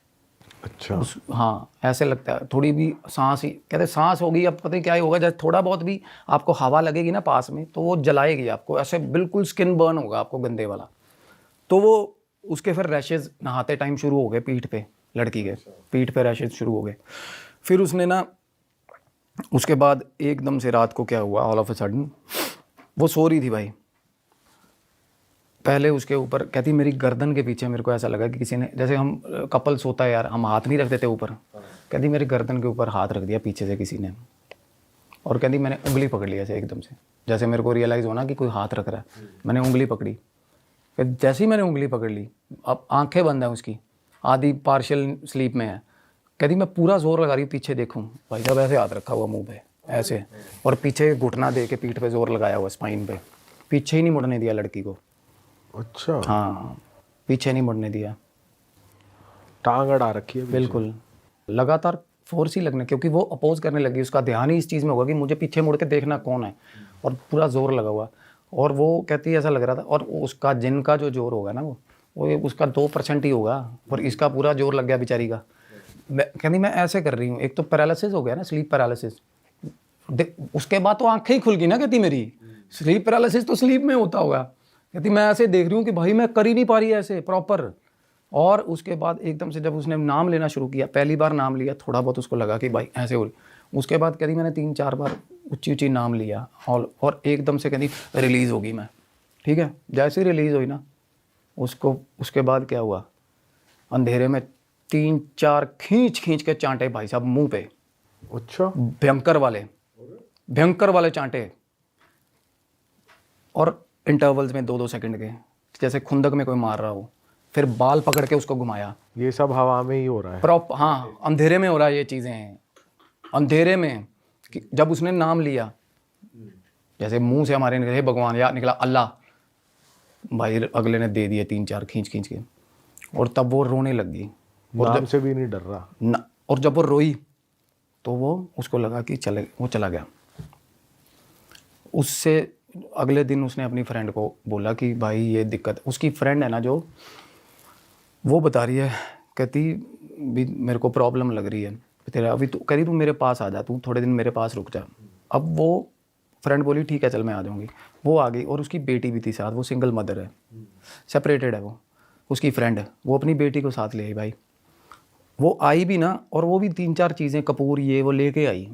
अच्छा। हाँ, ऐसे लगता है। थोड़ी भी सांस ही, कहते सांस होगी, अब पता नहीं क्या ही होगा, जैसे थोड़ा बहुत भी आपको हवा लगेगी ना पास में, तो वो जलाएगी आपको, ऐसे बिल्कुल स्किन बर्न होगा आपको गंदे वाला। तो वो उसके फिर रैशेज़ नहाते टाइम शुरू हो गए पीठ पे, लड़की के पीठ पे रैशेज़ शुरू हो गए। फिर उसने ना, उसके बाद एकदम से रात को क्या हुआ, ऑल ऑफ अ सडन वो सो रही थी भाई, पहले उसके ऊपर कहती मेरी गर्दन के पीछे मेरे को ऐसा लगा कि किसी ने, जैसे हम कपल सोता है यार, हम हाथ नहीं रख देते ऊपर, कहती मेरी गर्दन के ऊपर हाथ रख दिया पीछे से किसी ने, और कहती मैंने उंगली पकड़ ली ऐसे एकदम से, जैसे मेरे को रियलाइज़ होना कि कोई हाथ रख रहा है, मैंने उंगली पकड़ी, कि जैसे ही मैंने उंगली पकड़ ली, अब आंखें बंद हैं उसकी, आधी पार्शियल स्लीप में है, कहती मैं पूरा जोर लगा रही हूँ पीछे देखूँ, भाई साहब ऐसे हाथ रखा हुआ मुंह पे ऐसे, और पीछे घुटना दे के पीठ पे जोर लगाया हुआ स्पाइन पे, पीछे ही नहीं मुड़ने दिया लड़की को। अच्छा, हाँ, पीछे नहीं मुड़ने दिया, टांग अड़ा रखी है। बिल्कुल लगातार फोर्स ही लगने, क्योंकि वो अपोज करने लगी, उसका ध्यान ही इस चीज़ में होगा कि मुझे पीछे मुड़ के देखना कौन है, और पूरा जोर लगा हुआ। और वो कहती है ऐसा लग रहा था, और उसका जिनका जो जोर होगा ना वो उसका 2% ही होगा, और इसका पूरा जोर लग गया बेचारी का। कहती मैं ऐसे कर रही हूँ, एक तो पैरालिसिस हो गया ना, स्लीप पैरालिसिस, उसके बाद तो आंखें ही खुल गई ना, कहती मेरी स्लीप पैरालिसिस तो स्लीप में होता होगा। कहती मैं ऐसे देख रही हूँ कि भाई मैं कर ही नहीं पा रही ऐसे प्रॉपर। और उसके बाद एकदम से जब उसने नाम लेना शुरू किया, पहली बार नाम लिया, थोड़ा बहुत उसको लगा कि भाई ऐसे हो रही, उसके बाद कहती मैंने 3-4 बार ऊंची ऊंची नाम लिया, और एकदम से कहती रिलीज़ होगी मैं, ठीक है। जैसे ही रिलीज़ हुई ना, उसके बाद क्या हुआ, अंधेरे में 3-4 खींच के चांटे भाई साहब मुंह पे, अच्छा, भयंकर वाले चांटे, और इंटरवल्स में 2-2 सेकंड के, जैसे खुंदक में कोई मार रहा हो। फिर बाल पकड़ के उसको घुमाया, ये सब हवा में ही हो रहा है। हाँ, अंधेरे में हो रहा है ये चीज़ें हैं, अंधेरे में। जब उसने नाम लिया, जैसे मुंह से हमारे निकले भगवान या निकला अल्लाह, भाई अगले ने दे दिए 3-4 खींच के, और तब वो रोने लग गई, नाम से भी नहीं डर रहा ना। और जब वो रोई तो वो उसको लगा कि वो चला गया। उससे अगले दिन उसने अपनी फ्रेंड को बोला कि भाई ये दिक्कत, उसकी फ्रेंड है ना जो, वो बता रही है, कहती भी मेरे को प्रॉब्लम लग रही है तेरा, अभी तू कहती तू मेरे पास आ जा, तू थोड़े दिन मेरे पास रुक जा। अब वो फ्रेंड बोली ठीक है चल मैं आ जाऊँगी। वो आ गई, और उसकी बेटी भी थी साथ, वो सिंगल मदर है, सेपरेटेड है वो, उसकी फ्रेंड, वो अपनी बेटी को साथ ले आई भाई। वो आई भी ना, और वो भी 3-4 चीज़ें कपूर ये वो लेके आई।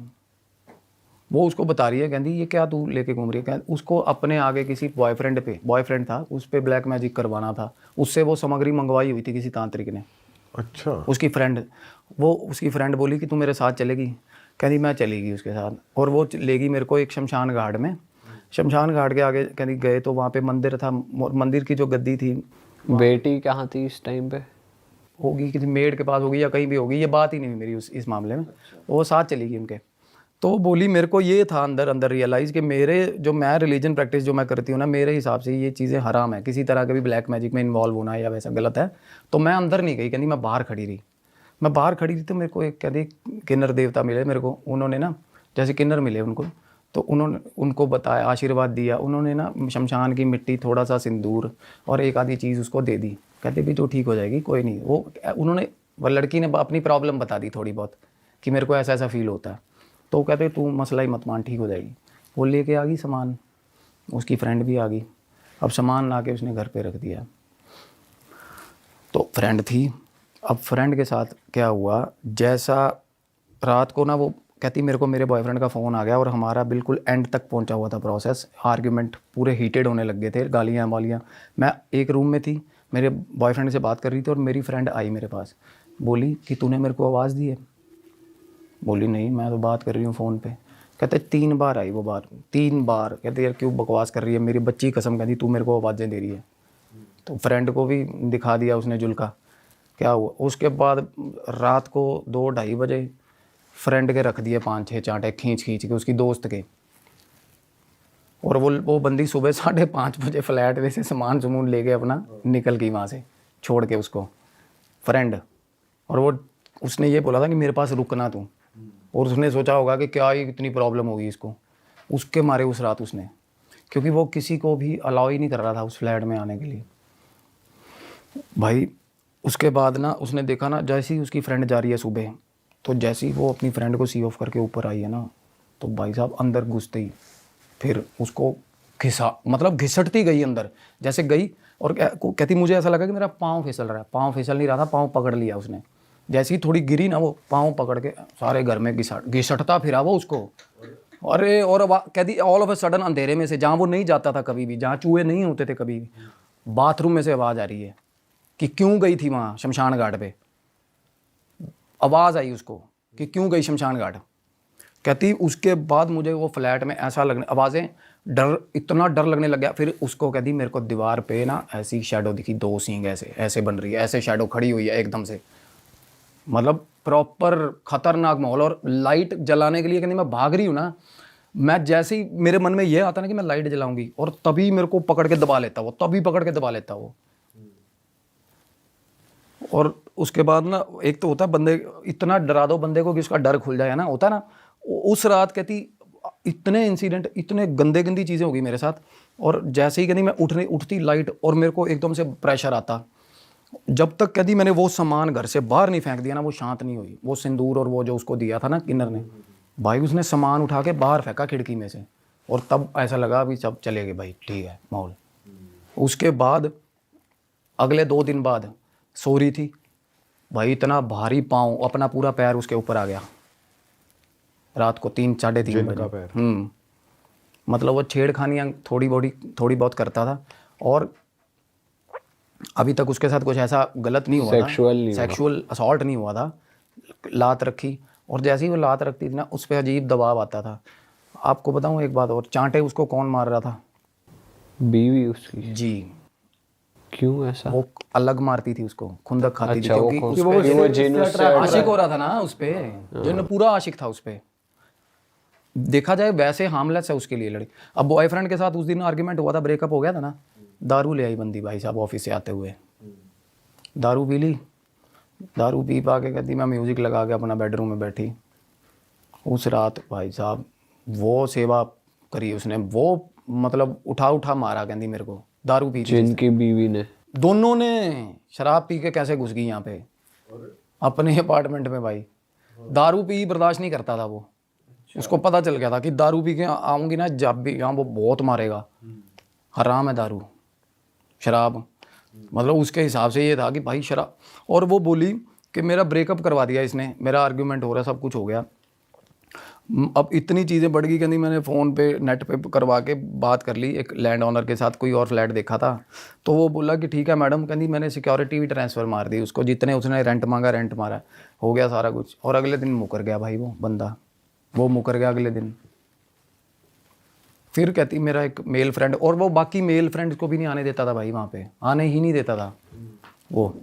वो उसको बता रही है, कहती ये क्या तू लेके घूम रही है, उसको अपने आगे किसी बॉयफ्रेंड था, उस पर ब्लैक मैजिक करवाना था, उससे वो सामग्री मंगवाई हुई थी किसी तांत्रिक ने। अच्छा, उसकी फ्रेंड बोली कि तू मेरे साथ चलेगी, कहती मैं चलेगी उसके साथ, और वो लेगी मेरे को एक शमशान घाट में, शमशान घाट के आगे कहती गए तो वहाँ पे मंदिर था, मंदिर की जो गद्दी थी। बेटी कहाँ थी इस टाइम पे? होगी किसी मेड के पास होगी या कहीं भी होगी, ये बात ही नहीं हुई मेरी इस मामले में, वो साथ चली गई उनके। तो बोली मेरे को ये था अंदर रियलाइज़ कि मैं रिलीजन प्रैक्टिस जो मैं करती हूँ ना, मेरे हिसाब से ये चीज़ें हराम है, किसी तरह के भी ब्लैक मैजिक में इन्वॉल्व होना या वैसा गलत है। तो मैं अंदर नहीं गई, कहती मैं बाहर खड़ी रही। तो मेरे को एक कहती किन्नर देवता मिले मेरे को, उन्होंने ना जैसे किन्नर मिले उनको, तो उन्होंने उनको बताया, आशीर्वाद दिया, उन्होंने ना शमशान की मिट्टी, थोड़ा सा सिंदूर और एक आधी चीज़ उसको दे दी, कहते भी तो ठीक हो जाएगी कोई नहीं। वो लड़की ने अपनी प्रॉब्लम बता दी थोड़ी बहुत कि मेरे को ऐसा ऐसा फील होता है, तो कहते तू मसला ही मत मान, ठीक हो जाएगी। वो लेके आ गई सामान, उसकी फ्रेंड भी आ गई। अब सामान ला के उसने घर पे रख दिया। तो फ्रेंड थी, अब फ्रेंड के साथ क्या हुआ, जैसा रात को ना वो कहती मेरे को मेरे बॉयफ्रेंड का फ़ोन आ गया, और हमारा बिल्कुल एंड तक पहुंचा हुआ था प्रोसेस, आर्ग्यूमेंट पूरे हीटेड होने लग गए थे, गालियाँ वालियाँ। मैं एक रूम में थी, मेरे बॉयफ्रेंड से बात कर रही थी, और मेरी फ्रेंड आई मेरे पास, बोली कि तूने मेरे को आवाज़ दी है। बोली नहीं, मैं तो बात कर रही हूँ फ़ोन पे। कहते 3 बार आई वो बात, 3 बार। कहते यार क्यों बकवास कर रही है, मेरी बच्ची कसम, कहती तू मेरे को आवाज़ें दे रही है। तो फ्रेंड को भी दिखा दिया उसने जुल्का, क्या हुआ। उसके बाद रात को 2-2:30 बजे फ्रेंड के रख दिए 5-6 चांटे खींच के उसकी दोस्त के, और वो बंदी सुबह 5:30 बजे फ्लैट में से सामान लेके अपना निकल गई वहाँ से, छोड़ के उसको फ्रेंड। और उसने ये बोला था कि मेरे पास रुकना तू, और उसने सोचा होगा कि क्या ही इतनी प्रॉब्लम होगी इसको, उसके मारे उस रात उसने, क्योंकि वो किसी को भी अलाउ ही नहीं कर रहा था उस फ्लैट में आने के लिए भाई। उसके बाद ना उसने देखा ना, जैसे ही उसकी फ्रेंड जा रही है सुबह, तो जैसे ही वो अपनी फ्रेंड को सी ऑफ करके ऊपर आई है ना, तो भाई साहब अंदर घुसते ही फिर उसको घिसटती गई अंदर, जैसे गई, और कहती मुझे ऐसा लगा कि मेरा पाँव फिसल रहा है। पाँव फिसल नहीं रहा था, पाँव पकड़ लिया उसने। जैसे ही थोड़ी गिरी ना, वो पाँव पकड़ के सारे घर में घिसटता फिरा वो उसको। अरे और कहती ऑल ऑफ अ सडन अंधेरे में से, जहाँ वो नहीं जाता था कभी भी, जहाँ चूहे नहीं होते थे कभी भी, बाथरूम में से आवाज़ आ रही है कि क्यों गई थी वहाँ शमशान घाट पे। आवाज़ आई उसको कि क्यों गई शमशान घाट। कहती उसके बाद मुझे वो फ्लैट में ऐसा लगने, आवाज़ें, डर, इतना डर लगने लग गया। फिर उसको कहती मेरे को दीवार पे ना ऐसी शैडो दिखी, 2 सींग ऐसे ऐसे बन रही है, ऐसे शैडो खड़ी हुई है एकदम से, मतलब प्रॉपर खतरनाक माहौल। और लाइट जलाने के लिए कहती मैं भाग रही हूँ ना, मैं जैसे ही मेरे मन में ये आता ना कि मैं लाइट जलाऊंगी, और तभी मेरे को पकड़ के दबा लेता वो, तभी पकड़ के दबा लेता वो। और उसके बाद ना, एक तो होता है बंदे, इतना डरा दो बंदे को कि उसका डर खुल जाए ना, होता है ना। उस रात कहती इतने इंसिडेंट, इतने गंदे गंदी चीज़ें हो गई मेरे साथ। और जैसे ही कहती मैं उठती लाइट, और मेरे को एकदम से प्रेशर आता। जब तक कहती मैंने वो सामान घर से बाहर नहीं फेंक दिया ना, वो शांत नहीं हुई। वो सिंदूर और वो जो उसको दिया था ना किन्नर ने, भाई उसने सामान उठा के बाहर फेंका खिड़की में से, और तब ऐसा लगा अभी सब चले गए भाई, ठीक है माहौल। उसके बाद अगले 2 दिन बाद सो रही थी भाई, इतना भारी पाँव, अपना पूरा पैर उसके ऊपर आ गया रात को 3 साढ़े 3 बजे। मतलब वो छेड़खानियाँ थोड़ी बहुत करता था, और अभी तक उसके साथ कुछ ऐसा गलत नहीं हुआ था, सेक्सुअल असॉल्ट नहीं हुआ था। लात रखी, और जैसे ही वो लात रखती थी ना, उस पर अजीब दबाव आता था। आपको बताऊं एक बात और, चांटे उसको कौन मार रहा था? बीवी उसकी। जी। क्यों ऐसा? वो अलग मारती थी उसको, खुंदक खाती थी, अच्छा, क्योंकि वो जिन उससे आशिक हो रहा था ना उस पे, जिन पूरा आशिक था उस पे। देखा जाए वैसे हार्मलेस है उसके लिए लड़की। अब बॉयफ्रेंड के साथ उस दिन आर्ग्यूमेंट हुआ था, ब्रेकअप हो गया था ना, दारू ले आई बंदी भाई साहब ऑफिस से आते हुए, दारू पी ली, दारू पी पा के कहती मैं म्यूज़िक लगा के अपना बेडरूम में बैठी। उस रात भाई साहब वो सेवा करी उसने, वो मतलब उठा मारा, कहती मेरे को दारू पी, जिनकी बीवी ने, दोनों ने शराब पी के कैसे घुस गई यहाँ पे अपने अपार्टमेंट में भाई। दारू पी बर्दाश्त नहीं करता था वो, उसको पता चल गया था कि दारू पी के आऊँगी ना जब भी यहाँ, वो बहुत मारेगा, हराम है दारू शराब। मतलब उसके हिसाब से ये था कि भाई शराब। और वो बोली कि मेरा ब्रेकअप करवा दिया इसने, मेरा आर्ग्यूमेंट हो रहा, सब कुछ हो गया, अब इतनी चीज़ें बढ़ गई। कहती मैंने फ़ोन पे नेट पे करवा के बात कर ली एक लैंड ओनर के साथ, कोई और फ्लैट देखा था, तो वो बोला कि ठीक है मैडम, कहती मैंने सिक्योरिटी भी ट्रांसफ़र मार दी उसको, जितने उसने रेंट मांगा रेंट मारा, हो गया सारा कुछ। और अगले दिन मुकर गया भाई वो बंदा, वो मुकर गया अगले दिन। फिर कहती मेरा एक मेल फ्रेंड, और वो बाकी मेल फ्रेंड्स को भी नहीं आने देता था भाई, वहाँ पे आने ही नहीं देता था वो।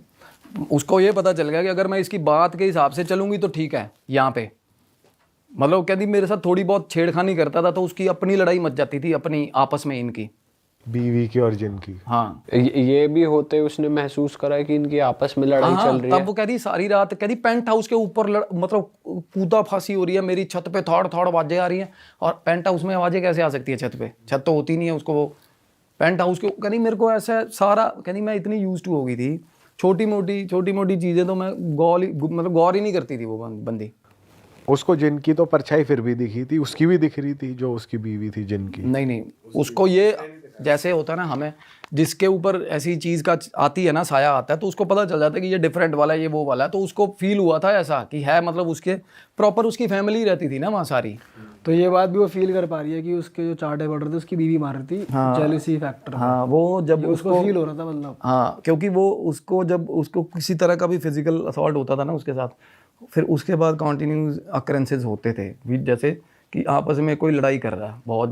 उसको ये पता चल गया कि अगर मैं इसकी बात के हिसाब से चलूँगी तो ठीक है यहाँ पे, मतलब कहती मेरे साथ थोड़ी बहुत छेड़खानी करता था तो उसकी अपनी लड़ाई मच जाती थी, अपनी आपस में इनकी, बीवी की और जिनकी। हाँ ये भी होते उसने महसूस करा कि इनकी आपस में लड़ाई चल रही है। तब वो कहती सारी रात, कहती पेंट हाउस के ऊपर मतलब कूदा फांसी हो रही है, मेरी छत पे थोड़ आवाजें आ रही हैं, और पेंट हाउस में आवाजें कैसे आ सकती है छत पे, छत तो होती नहीं है उसको, वो पेंट हाउस के। कहती मेरे को ऐसा सारा, कहती मैं इतनी यूज टू हो गई थी, छोटी मोटी चीजें तो मैं गौर ही नहीं करती थी वो बंदी। उसको जिनकी तो परछाई फिर भी दिखी थी, उसकी भी दिख रही थी जो उसकी बीवी थी जिनकी। नहीं, उसको ये जैसे होता है ना, हमें जिसके ऊपर ऐसी चीज़ का आती है ना, साया आता है, तो उसको पता चल जाता है कि ये डिफरेंट वाला है, ये वो वाला है। तो उसको फील हुआ था ऐसा कि है, मतलब उसके प्रॉपर उसकी फैमिली रहती थी ना वहाँ सारी। तो ये बात भी वो फील कर पा रही है कि उसके जो चार्टे पड़ रहे थे उसकी बीवी मार रही थी, जेलसी फैक्टर। हाँ, वो जब उसको फील हो रहा था मतलब। हाँ, क्योंकि वो उसको जब उसको किसी तरह का भी फिजिकल असॉल्ट होता था ना उसके साथ, फिर उसके बाद कंटिन्यूस अकरेंसेस होते थे जैसे कि आपस में कोई लड़ाई कर रहा है, बहुत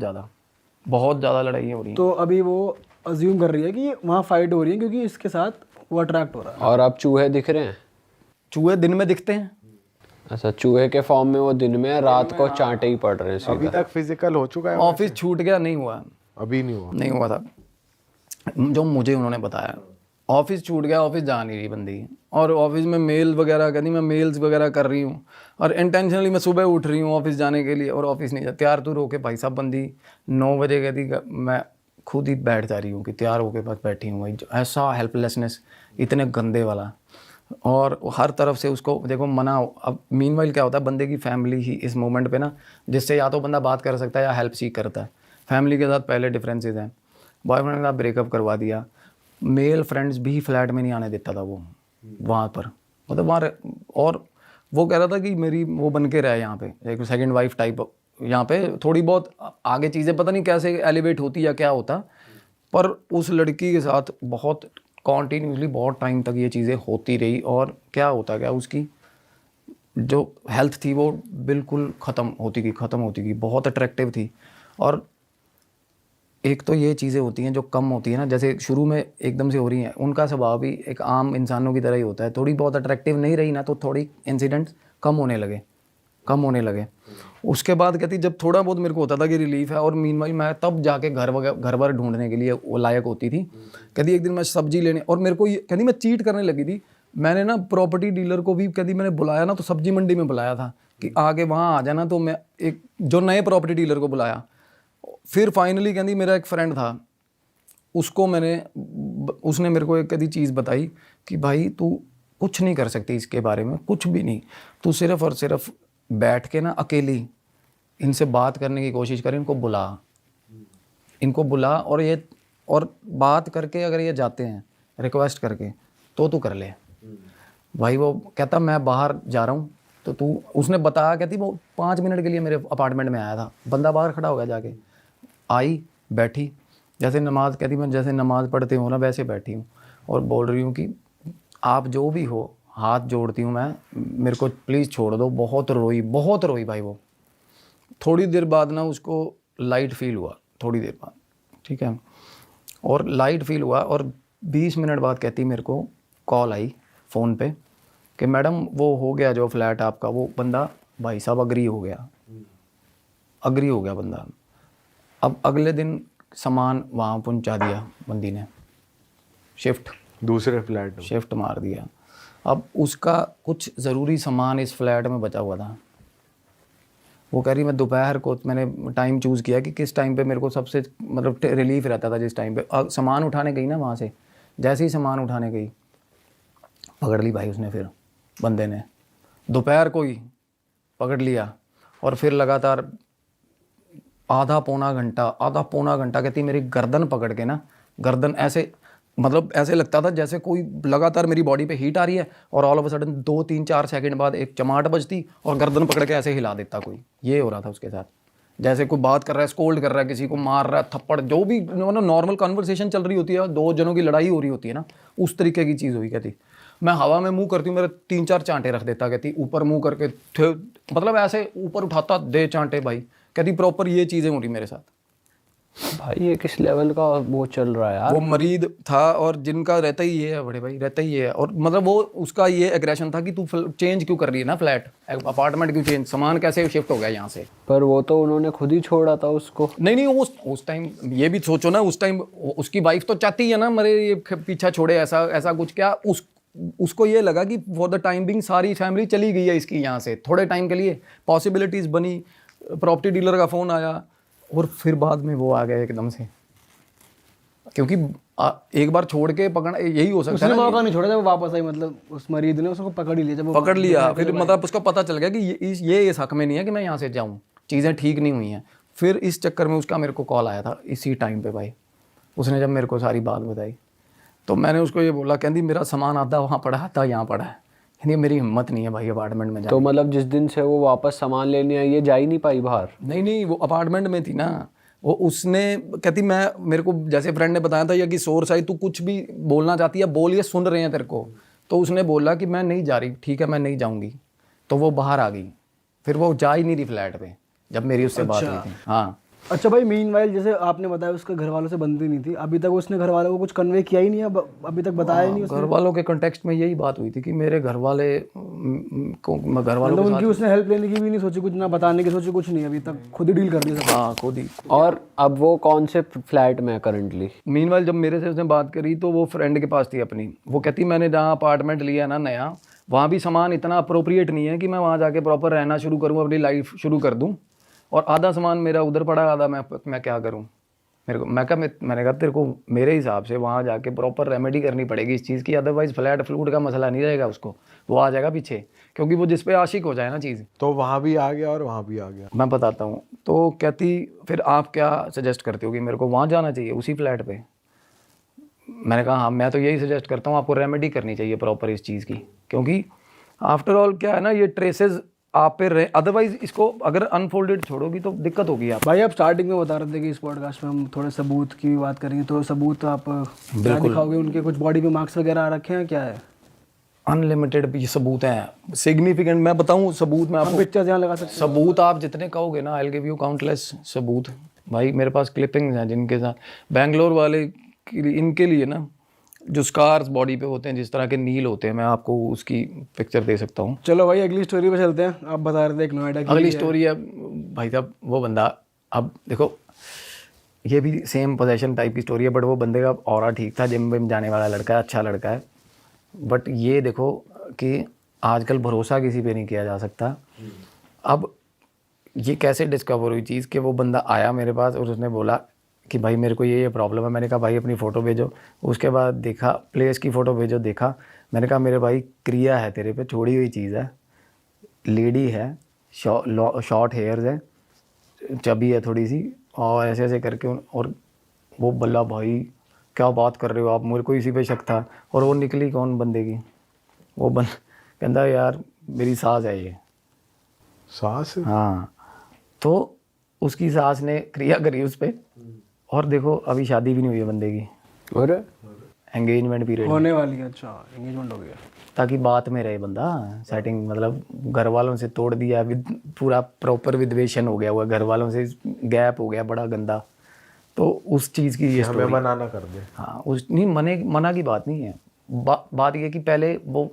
ज़्यादा लड़ाई हो रही है। तो अभी वो अज्यूम कर रही है कि वहाँ फाइट हो रही है क्योंकि इसके साथ वो अट्रैक्ट हो रहा है। और अब चूहे दिख रहे हैं? चूहे दिन में दिखते हैं। अच्छा, चूहे के फॉर्म में वो दिन में, रात को चांटे ही पड़ रहे हैं सीधा। अभी तक फिजिकल हो चुका है? ऑफिस छूट गया, नहीं हुआ, अभी नहीं हुआ था जो मुझे उन्होंने बताया। ऑफिस छूट गया, ऑफिस जा नहीं रही बंदी, और ऑफिस में मेल वगैरह कहती मैं मेल्स वगैरह कर रही हूँ, और इंटेंशनली मैं सुबह उठ रही हूँ ऑफिस जाने के लिए, और ऑफिस नहीं जा, तैयार तो होके भाई साहब बंदी 9 बजे कहती मैं खुद ही बैठ जा रही हूँ कि तैयार होके बस बैठी हूँ भाई। ऐसा हेल्पलेसनेस, इतने गंदे वाला, और हर तरफ से उसको देखो मना। अब मीनवाइल क्या होता है, बंदे की फैमिली ही इस मोमेंट पे ना, जिससे या तो बंदा बात कर सकता है या हेल्प सीख करता है। फैमिली के साथ पहले डिफरेंसेस हैं, बॉयफ्रेंड के साथ ब्रेकअप करवा दिया, मेल फ्रेंड्स भी फ्लैट में नहीं आने देता था वो वहाँ पर, मतलब वहाँ। और वो कह रहा था कि मेरी वो बन के रहे यहाँ पे, एक सेकंड वाइफ टाइप, यहाँ पे थोड़ी बहुत आगे चीज़ें पता नहीं कैसे एलिवेट होती या क्या होता, पर उस लड़की के साथ बहुत कॉन्टीन्यूसली बहुत टाइम तक ये चीज़ें होती रही। और क्या होता, क्या उसकी जो हेल्थ थी वो बिल्कुल ख़त्म होती गई। बहुत अट्रैक्टिव थी। और एक तो ये चीज़ें होती हैं जो कम होती हैं ना, जैसे शुरू में एकदम से हो रही हैं, उनका स्वभाव भी एक आम इंसानों की तरह ही होता है। थोड़ी बहुत अट्रैक्टिव नहीं रही ना तो थोड़ी इंसिडेंट्स कम होने लगे। उसके बाद कहती जब थोड़ा बहुत मेरे को होता था कि रिलीफ है, और मीनवाइल मैं तब जाके घर बार ढूंढने के लिए वो लायक होती थी। कहती एक दिन मैं सब्जी लेने, और मेरे को कहती मैं चीट करने लगी थी। मैंने ना प्रॉपर्टी डीलर को भी कहती मैंने बुलाया ना, तो सब्जी मंडी में बुलाया था कि आगे वहाँ आ जाना, तो मैं एक जो नए प्रॉपर्टी डीलर को बुलाया। फिर फाइनली कहती मेरा एक फ्रेंड था, उसने मेरे को एक कदी चीज़ बताई कि भाई तू कुछ नहीं कर सकती इसके बारे में, कुछ भी नहीं, तू सिर्फ़ और सिर्फ बैठ के ना अकेली इनसे बात करने की कोशिश कर, इनको बुला और बात करके अगर ये जाते हैं रिक्वेस्ट करके तो तू कर ले। भाई वो कहता मैं बाहर जा रहा हूँ, तो तू, उसने बताया, कहती वो 5 मिनट के लिए मेरे अपार्टमेंट में आया था, बंदा बाहर खड़ा हो गया, जाके आई बैठी, जैसे नमाज़, कहती मैं जैसे नमाज़ पढ़ती हूँ ना वैसे बैठी हूँ, और बोल रही हूँ कि आप जो भी हो, हाथ जोड़ती हूँ मैं, मेरे को प्लीज़ छोड़ दो। बहुत रोई भाई वो। थोड़ी देर बाद ना उसको लाइट फील हुआ, थोड़ी देर बाद, ठीक है, और लाइट फील हुआ, और 20 मिनट बाद कहती मेरे को कॉल आई फ़ोन पे कि मैडम वो हो गया जो फ्लैट आपका, वो बंदा भाई साहब अग्री हो गया बंदा। अब अगले दिन सामान वहाँ पहुँचा दिया बंदी ने, दूसरे फ्लैट शिफ्ट मार दिया। अब उसका कुछ ज़रूरी सामान इस फ्लैट में बचा हुआ था। वो कह रही मैं दोपहर को, मैंने टाइम चूज़ किया कि किस टाइम पे मेरे को सबसे मतलब रिलीफ रहता था, जिस टाइम पे सामान उठाने गई ना, वहाँ से जैसे ही सामान उठाने गई पकड़ ली भाई उसने, फिर बंदे ने दोपहर को ही पकड़ लिया, और फिर लगातार आधा पौना घंटा कहती मेरी गर्दन पकड़ के ना, गर्दन ऐसे, मतलब ऐसे लगता था जैसे कोई लगातार मेरी बॉडी पे हीट आ रही है, और all of a sudden 2-3-4 second बाद एक चमाट बजती और गर्दन पकड़ के ऐसे हिला देता कोई। ये हो रहा था उसके साथ, जैसे कोई बात कर रहा है, स्कोल्ड कर रहा है, किसी को मार रहा है, थप्पड़, जो भी मतलब नॉर्मल कन्वर्सेशन चल रही होती है, 2 जनों की लड़ाई हो रही होती है ना, उस तरीके की चीज़ हुई। कहती मैं हवा में मुँह करती हूँ, मेरे 3-4 चांटे रख देता, कहती ऊपर मुँह करके मतलब ऐसे ऊपर उठाता, दे चांटे भाई। कहती प्रॉपर ये चीज़ें हो रही मेरे साथ। भाई ये किस लेवल का वो चल रहा है यार। वो मरीद था, और जिनका रहता ही ये है बड़े भाई, रहता ही ये है। और मतलब वो उसका ये एग्रेशन था कि तू चेंज क्यों कर रही है ना, फ्लैट अपार्टमेंट क्यों चेंज, सामान कैसे शिफ्ट हो गया यहाँ से। पर वो तो उन्होंने खुद ही छोड़ा था उसको। नहीं, उस टाइम ये भी सोचो ना, उस टाइम उसकी वाइफ तो चाहती है ना मेरे ये पीछा छोड़े, ऐसा कुछ, क्या उसको ये लगा कि फॉर द टाइम बिंग सारी फैमिली चली गई है इसकी यहाँ से, थोड़े टाइम के लिए पॉसिबिलिटीज़ बनी, प्रॉपर्टी डीलर का फ़ोन आया, और फिर बाद में वो आ गया एकदम से। क्योंकि एक बार छोड़ के पकड़ना यही हो सकता है ना, मौका नहीं छोड़ा, जब वो वापस आई, मतलब उस मरीज ने उसको पकड़ ही लिया, जब वो पकड़ लिया, फिर मतलब उसको पता चल गया कि ये इस हक में नहीं है कि मैं यहाँ से जाऊँ, चीज़ें ठीक नहीं हुई हैं। फिर इस चक्कर में उसका मेरे को कॉल आया था इसी टाइम पे भाई, उसने जब मेरे को सारी बात बताई, तो मैंने उसको ये बोला, कहती मेरा सामान आधा वहाँ पड़ा है, आधा यहाँ पड़ा है, कहती मेरी हिम्मत नहीं है भाई अपार्टमेंट में जाने। तो मतलब जिस दिन से वो वापस सामान लेने आई, ये जा ही नहीं पाई बाहर। नहीं, वो अपार्टमेंट में थी ना, वो उसने कहती मेरे को जैसे फ्रेंड ने बताया था या कि सोर्स आई, तू कुछ भी बोलना चाहती है बोल, ये सुन रहे हैं तेरे को। तो उसने बोला कि मैं नहीं जा रही, ठीक है मैं नहीं जाऊंगी, तो वो बाहर आ गई। फिर वो जा ही नहीं रही फ्लैट पे जब मेरी उससे बात हुई थी। हाँ। अच्छा भाई, मीनवाइल जैसे आपने बताया उसके घर वालों से बनती नहीं थी, अभी तक उसने घर वालों को कुछ कन्वे किया ही नहीं है, अभी तक बताया ही नहीं उसने। घर वालों के कॉन्टेक्स्ट में यही बात हुई थी कि मेरे घर वाले को, घर वालों मतलब उनकी उसने हेल्प लेने की भी नहीं सोची, कुछ ना बताने की सोची, कुछ नहीं, अभी तक खुद ही डील कर दी सब। हाँ खुद ही। और अब वो कौन से फ्लैट में है करंटली? मीनवाइल जब मेरे से उसने बात करी तो वो फ्रेंड के पास थी अपनी, वो कहती मैंने जहाँ अपार्टमेंट लिया ना नया, वहाँ भी सामान इतना अप्रोप्रिएट नहीं है कि मैं वहाँ जाके प्रॉपर रहना शुरू करूँ, अपनी लाइफ शुरू कर दूँ, और आधा सामान मेरा उधर पड़ा, आधा मैं क्या करूं। मैंने कहा तेरे को मेरे हिसाब से वहाँ जाके प्रॉपर रेमेडी करनी पड़ेगी इस चीज़ की, अदरवाइज़ फ्लैट फ्लूट का मसला नहीं रहेगा, उसको वो आ जाएगा पीछे, क्योंकि वो जिस पे आशिक हो जाए ना चीज़। तो वहाँ भी आ गया और वहाँ भी आ गया। मैं बताता हूँ। तो कहती फिर आप क्या सजेस्ट करते हो कि मेरे को वहाँ जाना चाहिए उसी फ्लैट पे? मैंने कहा हाँ, मैं तो यही सजेस्ट करता हूँ, आपको रेमेडी करनी चाहिए प्रॉपर इस चीज़ की, क्योंकि आफ्टर ऑल क्या है ना, ये ट्रेसेस आप पे रहे, अदरवाइज इसको अगर अनफोल्डेड छोड़ोगी तो दिक्कत होगी आप। भाई आप स्टार्टिंग में बता रहे थे कि इस पॉडकास्ट में हम थोड़े सबूत की बात करेंगे, तो सबूत आप क्या दिखाओगे? उनके कुछ बॉडी पे मार्क्स वगैरह आ रखे हैं, क्या है? अनलिमिटेड भी सबूत हैं, सिग्निफिकेंट। मैं बताऊं सबूत, मैं आपको पिक्चर यहाँ लगा सकते सबूत आप जितने कहोगे ना, I will give you countless सबूत। भाई मेरे पास क्लिपिंग्स हैं जिनके साथ बैंगलोर वाले इनके लिए ना जो स्कार्स बॉडी पे होते हैं, जिस तरह के नील होते हैं, मैं आपको उसकी पिक्चर दे सकता हूँ। चलो भाई अगली स्टोरी पे चलते हैं। आप बता रहे थे एक नोएडा की अगली स्टोरी है भाई साहब, वो बंदा, अब देखो ये भी सेम पोजेशन टाइप की स्टोरी है, बट वो बंदे का ऑरा ठीक था, जिम विम जाने वाला लड़का है, अच्छा लड़का है। बट ये देखो कि आजकल भरोसा किसी पे नहीं किया जा सकता। अब ये कैसे डिस्कवर हुई चीज़ कि वो बंदा आया मेरे पास और उसने बोला कि भाई मेरे को ये प्रॉब्लम है। मैंने कहा भाई अपनी फ़ोटो भेजो। उसके बाद देखा प्लेस की फ़ोटो भेजो, देखा। मैंने कहा मेरे भाई क्रिया है तेरे पे, छोड़ी हुई चीज़ है, लेडी है, शॉर्ट हेयर्स है, चबी है थोड़ी सी, और ऐसे ऐसे करके और वो बल्ला भाई क्या बात कर रहे हो आप, मेरे को इसी पे शक था। और वो निकली कौन बंदे की, वो कहता यार मेरी सास है ये। सास? हाँ, तो उसकी सास ने क्रिया करी उस पर, और देखो अभी शादी भी नहीं हुई है बंदे की, और एंगेजमेंट पीरियड होने वाली है। अच्छा एंगेजमेंट हो गया। ताकि बात में रहे बंदा, सेटिंग मतलब घर वालों से तोड़ दिया, पूरा प्रॉपर विद्वेषण हो गया हुआ, घर वालों से गैप हो गया बड़ा गंदा। तो उस चीज़ की ये हमें स्टोरी। मना ना कर दे। हाँ, उस नहीं मना की बात नहीं है। बात ये कि पहले वो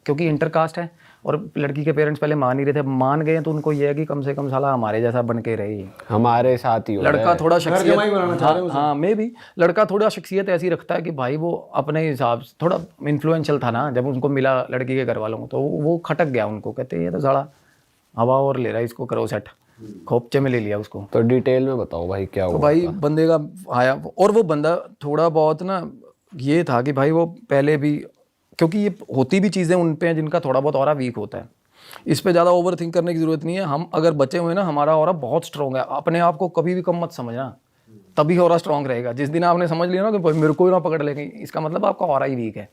क्योंकि इंटरकास्ट है और लड़की के पेरेंट्स पहले मान ही रहे थे, मान गए तो उनको ये है कि कम से कम साला हमारे जैसा बन के रहे, हमारे साथ ही हो लड़का थोड़ा शख्सियत, बनाना चाह रहे हाँ मे भी लड़का थोड़ा शख्सियत ऐसी रखता है कि भाई वो अपने हिसाब से थोड़ा इन्फ्लुएंशियल था ना, जब उनको मिला लड़की के घर वालों को तो वो खटक गया उनको, कहते ये तो साला हवा और ले रहा है, इसको करो सेट, खोपचे में ले लिया उसको। तो डिटेल में बताओ भाई क्या तो हुआ। भाई बंदे का आया, और वो बंदा थोड़ा बहुत ना ये था कि भाई वो पहले भी, क्योंकि ये होती भी चीज़ें उन पे हैं जिनका थोड़ा बहुत ऑरा वीक होता है, इस पे ज़्यादा ओवर थिंक करने की ज़रूरत नहीं है। हम अगर बचे हुए ना, हमारा ऑरा बहुत स्ट्रॉन्ग है, अपने आप को कभी भी कम मत समझना, तभी ऑरा स्ट्रॉन्ग रहेगा। जिस दिन आपने समझ लिया ना कि भाई मेरे को ही ना पकड़ लेंगे, इसका मतलब आपका ऑरा ही वीक है।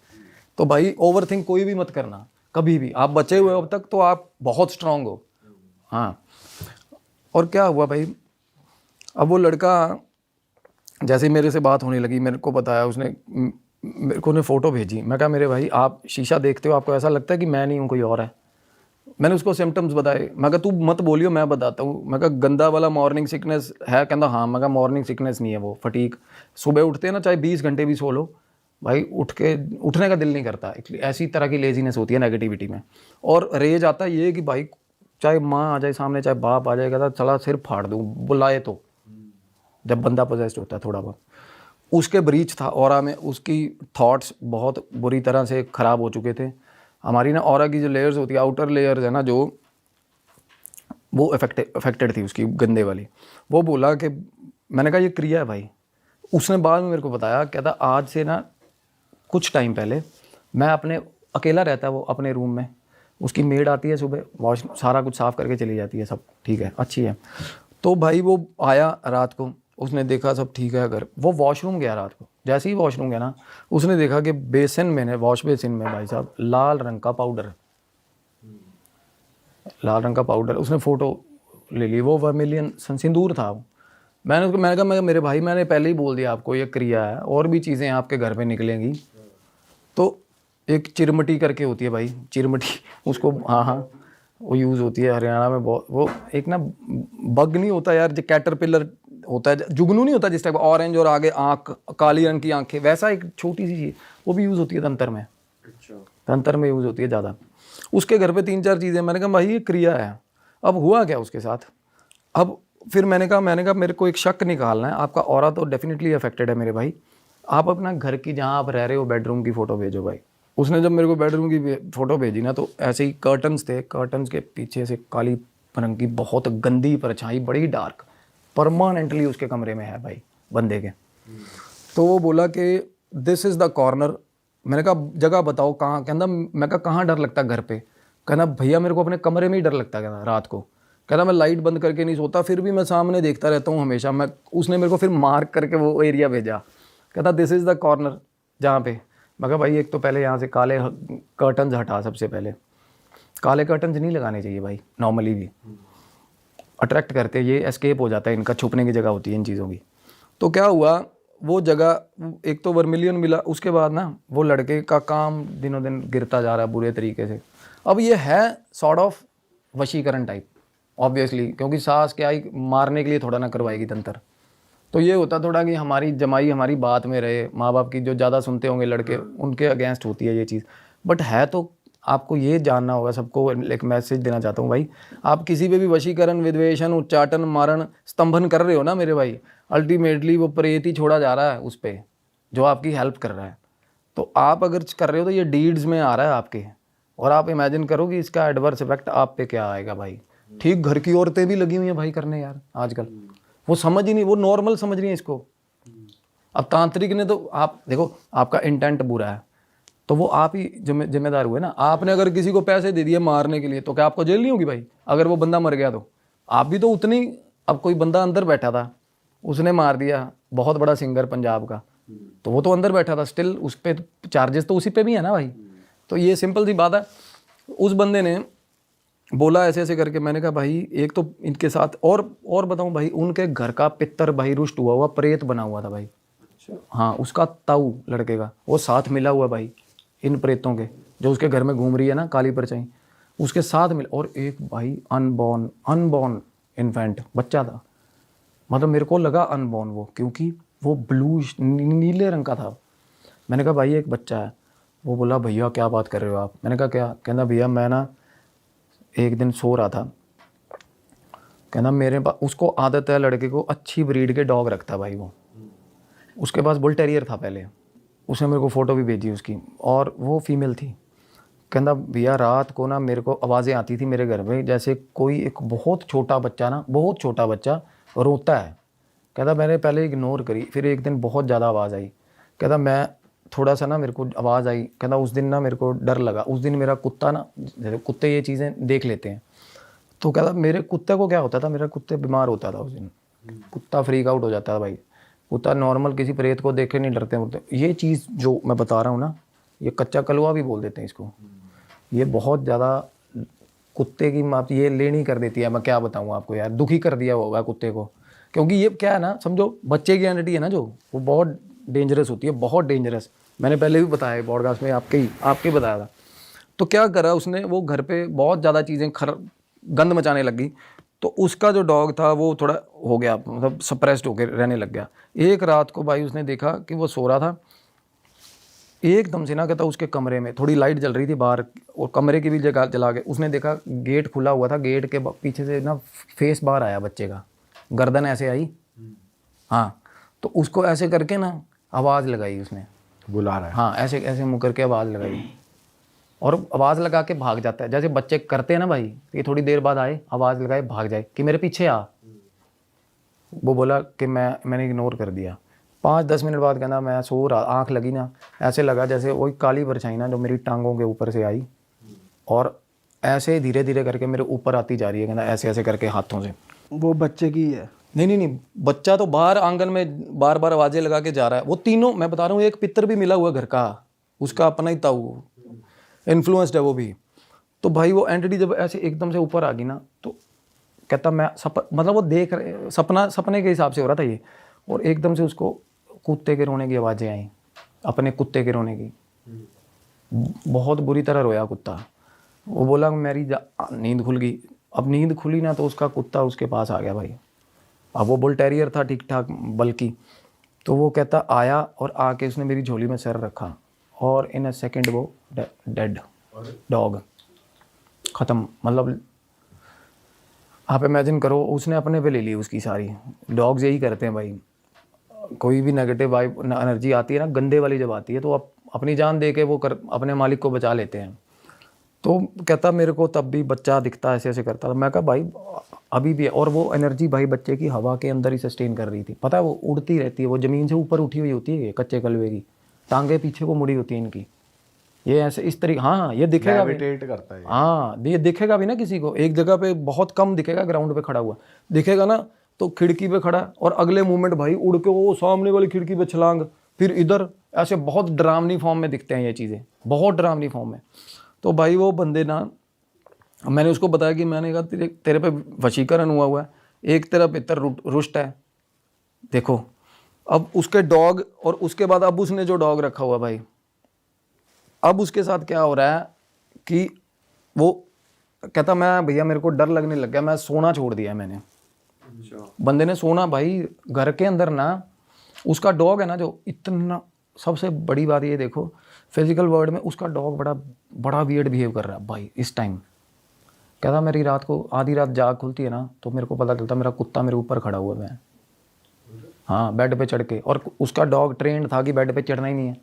तो भाई ओवर थिंक कोई भी मत करना कभी भी, आप बचे हुए हो अब तक तो आप बहुत स्ट्रॉन्ग हो। हाँ, और क्या हुआ भाई, अब वो लड़का जैसे मेरे से बात होने लगी, मेरे को बताया उसने, मेरे को ने फ़ोटो भेजी। मैं कहा मेरे भाई आप शीशा देखते हो, आपको ऐसा लगता है कि मैं नहीं हूँ कोई और है। मैंने उसको सिम्टम्स बताए, मैं कहा तू मत बोलियो मैं बताता हूँ। मैं कहा गंदा वाला मॉर्निंग सिकनेस है, कहता हाँ। मैं कहा मॉर्निंग सिकनेस नहीं है, वो फटीक, सुबह उठते हैं ना चाहे 20 घंटे भी सो लो भाई, उठने का दिल नहीं करता, ऐसी तरह की लेजीनेस होती है नेगेटिविटी में। और रेज आता है ये कि भाई चाहे माँ आ जाए सामने, चाहे बाप आ जाए, कहता चला सिर फाड़ दूँ बुलाए तो, जब बंदा पोजेस्ड होता है थोड़ा बहुत। उसके ब्रीच था ऑरा में, उसकी थॉट्स बहुत बुरी तरह से ख़राब हो चुके थे। हमारी ना ऑरा की जो लेयर्स होती है, आउटर लेयर्स है ना, जो वो अफेक्टेड थी उसकी गंदे वाली। वो बोला कि मैंने कहा ये क्रिया है भाई। उसने बाद में मेरे को बताया, कहता आज से ना कुछ टाइम पहले मैं अपने अकेला रहता है वो अपने रूम में, उसकी मेड आती है सुबह, वॉश सारा कुछ साफ़ करके चली जाती है, सब ठीक है अच्छी है। तो भाई वो आया रात को, उसने देखा सब ठीक है अगर, वो वॉशरूम गया रात को, जैसे ही वॉशरूम गया ना उसने देखा कि बेसिन में, वॉश बेसिन में भाई साहब लाल रंग का पाउडर, लाल रंग का पाउडर। उसने फ़ोटो ले ली, वो वर्मिलियन सिंदूर था वो। मैंने कहा मेरे भाई मैंने पहले ही बोल दिया आपको ये क्रिया है, और भी चीज़ें आपके घर पे निकलेंगी। तो एक चिरमटी करके होती है भाई, चिरमटी उसको, हाँ हाँ वो यूज़ होती है हरियाणा में बहुत। वो एक ना बग नहीं होता यार, जो कैटरपिलर होता है, जुगनू नहीं होता जिस टाइप, ऑरेंज और आगे आँख, काली रंग की आंखें, वैसा एक छोटी सी चीज़, वो भी यूज़ होती है तंत्र में। तंत्र में यूज़ होती है ज़्यादा। उसके घर पे 3-4 चीज़ें। मैंने कहा भाई ये क्रिया है। अब हुआ क्या उसके साथ, अब फिर मैंने कहा मेरे को एक शक निकालना है, आपका ऑरा तो डेफिनेटली अफेक्टेड है मेरे भाई। आप अपना घर की जहाँ आप रह रहे हो बेडरूम की फ़ोटो भेजो भाई। उसने जब मेरे को बेडरूम की फ़ोटो भेजी ना, तो ऐसे ही कर्टन्स थे, कर्टन्स के पीछे से काली रंग की बहुत गंदी परछाई, बड़ी डार्क, परमानेंटली उसके कमरे में है भाई बंदे के। तो वो बोला कि दिस इज़ द कॉर्नर। मैंने कहा जगह बताओ कहाँ, कहना मैं कहा कहाँ डर लगता है घर पे, कहना भैया मेरे को अपने कमरे में ही डर लगता है, कहना रात को, कहना मैं लाइट बंद करके नहीं सोता, फिर भी मैं सामने देखता रहता हूँ हमेशा। मैं उसने मेरे को फिर मार्क करके वो एरिया भेजा, कहता दिस इज़ द कॉर्नर जहाँ पे। मैं कहा भाई एक तो पहले यहाँ से काले कर्टन्स हटा, सबसे पहले काले कर्टन्स नहीं लगाने चाहिए भाई, नॉर्मली भी अट्रैक्ट करते, ये एस्केप हो जाता है, इनका छुपने की जगह होती है इन चीज़ों की। तो क्या हुआ, वो जगह एक तो वर्मिलियन मिला, उसके बाद ना वो लड़के का काम दिनों दिन गिरता जा रहा है बुरे तरीके से। अब ये है सॉर्ट ऑफ वशीकरण टाइप ऑब्वियसली, क्योंकि सास क्या ही मारने के लिए थोड़ा ना करवाएगी तंत्र। तो ये होता थोड़ा कि हमारी जमाई हमारी बात में रहे, माँ बाप की जो ज़्यादा सुनते होंगे लड़के उनके अगेंस्ट होती है ये चीज़। बट है तो आपको ये जानना होगा, सबको एक मैसेज देना चाहता हूँ भाई, आप किसी पे भी वशीकरण, विद्वेषण, उच्चाटन, मारण, स्तंभन कर रहे हो ना मेरे भाई, अल्टीमेटली वो प्रेत ही छोड़ा जा रहा है उस पर जो आपकी हेल्प कर रहा है। तो आप अगर कर रहे हो तो ये डीड्स में आ रहा है आपके, और आप इमेजिन करो कि इसका एडवर्स इफेक्ट आप पे क्या आएगा भाई। ठीक, घर की औरतें भी लगी हुई हैं भाई करने यार आजकल, वो समझ ही नहीं, वो नॉर्मल समझ रही है इसको। अब तांत्रिक ने तो, आप देखो आपका इंटेंट बुरा है तो वो आप ही जिम्मेदार हुए ना। आपने अगर किसी को पैसे दे दिए मारने के लिए तो क्या आपको जेल नहीं होगी भाई? अगर वो बंदा मर गया तो आप भी तो उतनी, अब कोई बंदा अंदर बैठा था उसने मार दिया, बहुत बड़ा सिंगर पंजाब का, तो वो तो अंदर बैठा था, स्टिल उस पर चार्जेस तो उसी पे भी है ना भाई। तो ये सिंपल सी बात है। उस बंदे ने बोला ऐसे ऐसे करके, मैंने कहा भाई एक तो इनके साथ और बताऊं भाई, उनके घर का पितर भाई रुष्ट हुआ हुआ प्रेत बना हुआ था भाई। हाँ, उसका ताऊ लड़के का वो साथ मिला हुआ भाई इन प्रेतों के, जो उसके घर में घूम रही है ना काली परछाई, उसके साथ मिला। और एक भाई अनबॉर्न इन्फेंट बच्चा था, मतलब मेरे को लगा अनबॉर्न वो, क्योंकि वो ब्लू नीले रंग का था। मैंने कहा भाई एक बच्चा है। वो बोला भैया क्या बात कर रहे हो आप? मैंने कहा क्या? कहना भैया मैं ना एक दिन सो रहा था, कहना मेरे पास, उसको आदत है लड़के को अच्छी ब्रीड के डॉग रखता भाई वो, उसके पास बुल टेरियर था पहले, उसने मेरे को फ़ोटो भी भेजी उसकी, और वो फीमेल थी। कहना भैया रात को ना मेरे को आवाज़ें आती थी मेरे घर में, जैसे कोई एक बहुत छोटा बच्चा ना, बहुत छोटा बच्चा रोता है। कहता मैंने पहले इग्नोर करी, फिर एक दिन बहुत ज़्यादा आवाज़ आई। कहता मैं थोड़ा सा ना, मेरे को आवाज़ आई, कहता उस दिन ना मेरे को डर लगा। उस दिन मेरा कुत्ता ना, जैसे कुत्ते ये चीज़ें देख लेते हैं, तो कहता मेरे कुत्ते को क्या होता था, मेरा कुत्ते बीमार होता था उस दिन, कुत्ता फ्रीक आउट हो जाता था भाई। कुत्ता नॉर्मल किसी प्रेत को देख के नहीं डरते होते। ये चीज़ जो मैं बता रहा हूँ ना, ये कच्चा कलवा भी बोल देते हैं इसको, ये बहुत ज़्यादा कुत्ते की माप ये लेनी कर देती है। मैं क्या बताऊँ आपको यार, दुखी कर दिया होगा कुत्ते को, क्योंकि ये क्या है ना, समझो बच्चे की एंटिटी है ना जो, वो बहुत डेंजरस होती है, बहुत डेंजरस। मैंने पहले भी बताया पॉडकास्ट में, आपके बताया था। तो क्या करा उसने, वो घर पे बहुत ज़्यादा चीज़ें गंद मचाने लगी, तो उसका जो डॉग था वो थोड़ा हो गया, मतलब सप्रेस्ड होकर रहने लग गया। एक रात को भाई उसने देखा कि वो सो रहा था, एकदम से ना कहता उसके कमरे में थोड़ी लाइट जल रही थी बाहर, और कमरे की भी जगह जला के उसने देखा गेट खुला हुआ था, गेट के पीछे से ना फेस बाहर आया बच्चे का, गर्दन ऐसे आई, हाँ, तो उसको ऐसे करके ना आवाज़ लगाई उसने, बुला रहा है, हाँ ऐसे ऐसे मुँह करके आवाज़ लगाई, और आवाज़ लगा के भाग जाता है, जैसे बच्चे करते हैं ना भाई, ये थोड़ी देर बाद आए आवाज़ लगाए भाग जाए कि मेरे पीछे आ। वो बोला कि मैंने इग्नोर कर दिया। 5-10 मिनट बाद कहना मैं सो रहा, आँख लगी ना, ऐसे लगा जैसे वही काली परछाई ना जो मेरी टांगों के ऊपर से आई, और ऐसे धीरे धीरे करके मेरे ऊपर आती जा रही है, कहना ऐसे ऐसे करके हाथों से। वो बच्चे की है? नहीं, बच्चा तो बाहर आंगन में बार बार आवाज़ें लगा के जा रहा है। वो तीनों मैं बता रहा हूँ, एक पितर भी मिला हुआ घर का, उसका अपना ही ताऊ, इन्फ्लुएंस्ड है वो भी। तो भाई वो एंटिटी जब ऐसे एकदम से ऊपर आ गई ना, तो कहता मैं मतलब वो देख रहे, सपने के हिसाब से हो रहा था ये, और एकदम से उसको कुत्ते के रोने की आवाज़ें आई, अपने कुत्ते के रोने की, बहुत बुरी तरह रोया कुत्ता। वो बोला मेरी नींद खुल गई। अब नींद खुली ना तो उसका कुत्ता उसके पास आ गया भाई। अब वो बुल टेरियर था ठीक ठाक बल्कि, तो वो कहता आया और आके उसने मेरी झोली में सर रखा, और इन अ सेकेंड वो डेड डॉग ख़त्म। मतलब आप इमेजिन करो, उसने अपने पे ले ली उसकी सारी। डॉग्स यही करते हैं भाई, कोई भी नेगेटिव वाइब एनर्जी आती है ना, गंदे वाली जब आती है, तो आप अपनी जान दे के वो अपने मालिक को बचा लेते हैं। तो कहता मेरे को तब भी बच्चा दिखता ऐसे ऐसे करता था। मैं कहा भाई अभी भी है, और वो एनर्जी भाई बच्चे की हवा के अंदर ही सस्टेन कर रही थी। पता है वो उड़ती रहती है, वो ज़मीन से ऊपर उठी हुई होती है कच्चे कलवे की, टांगे पीछे को मुड़ी होती है इनकी, ये ऐसे इस तरीके। हाँ ये दिखेगा भी, करता है। हाँ ये दिखेगा भी ना किसी को, एक जगह पे बहुत कम दिखेगा, ग्राउंड पे खड़ा हुआ दिखेगा ना, तो खिड़की पे खड़ा, और अगले मोमेंट भाई उड़ के वो सामने वाली खिड़की पे छलांग, फिर इधर ऐसे। बहुत डरावनी फॉर्म में दिखते हैं ये चीज़ें, बहुत डरावनी फॉर्म में। तो भाई वो बंदे ना, मैंने उसको बताया कि मैंने कहा तेरे पे वशीकरण हुआ है, एक तेरा पितर रुष्ट है देखो, अब उसके डॉग और उसके बाद अब उसने जो डॉग रखा हुआ भाई, अब उसके साथ क्या हो रहा है कि वो कहता मैं भैया मेरे को डर लगने लग गया, मैं सोना छोड़ दिया है मैंने। बंदे ने सोना भाई घर के अंदर ना, उसका डॉग है ना जो इतना, सबसे बड़ी बात ये देखो फिजिकल वर्ल्ड में उसका डॉग बड़ा बड़ा वियर्ड बिहेव कर रहा है भाई इस टाइम। कहता मेरी रात को आधी रात जाग खुलती है ना तो मेरे को पता चलता मेरा कुत्ता मेरे ऊपर खड़ा हुआ है, हाँ बेड पे चढ़ के, और उसका डॉग ट्रेंड था कि बेड पे चढ़ना ही नहीं है।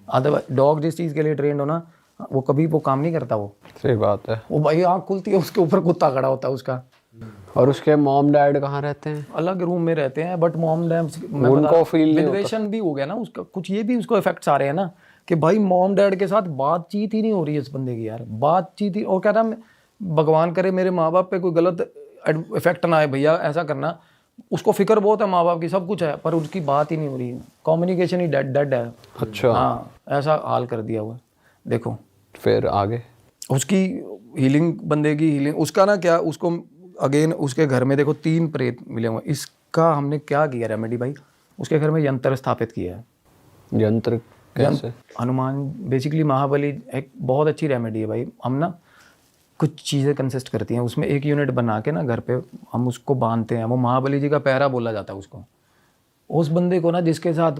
अदरवाइज डॉग जिस चीज़ के लिए ट्रेंड हो ना वो कभी वो काम नहीं करता। वो सही बात है। वो भाई आँख खुलती है उसके ऊपर कुत्ता खड़ा होता है उसका। और उसके मॉम डैड कहाँ रहते हैं? अलग रूम में रहते हैं, बट मॉम डैड उनको फील नहीं होता। विधवेशन भी हो गया ना उसका, कुछ ये भी उसको इफेक्ट्स आ रहे हैं ना कि भाई मॉम डैड के साथ बातचीत ही नहीं हो रही है इस बंदे की यार, बातचीत ही। और कह रहा भगवान करे मेरे माँ बाप पे कोई गलत इफेक्ट ना आए भैया, ऐसा करना। उसको फिक्र बहुत है माँ बाप की, सब कुछ है, पर उसकी बात ही नहीं हो रही, कम्युनिकेशन ही डेड है। अच्छा। हाँ ऐसा हाल कर दिया हुआ है। देखो फिर आगे उसकी हीलिंग, बंदे की हीलिंग, उसका ना क्या, उसको अगेन उसके घर में देखो 3 प्रेत मिले हुए। इसका हमने क्या किया रेमेडी भाई, उसके घर में यंत्र स्थापित किया है। यंत्र कैसे? हनुमान बेसिकली महाबली एक बहुत अच्छी रेमेडी है भाई। हम ना कुछ चीज़ें कंसिस्ट करती हैं उसमें, एक यूनिट बना के ना घर पे हम उसको बांधते हैं, वो महाबली जी का पैरा बोला जाता है उसको। उस बंदे को ना जिसके साथ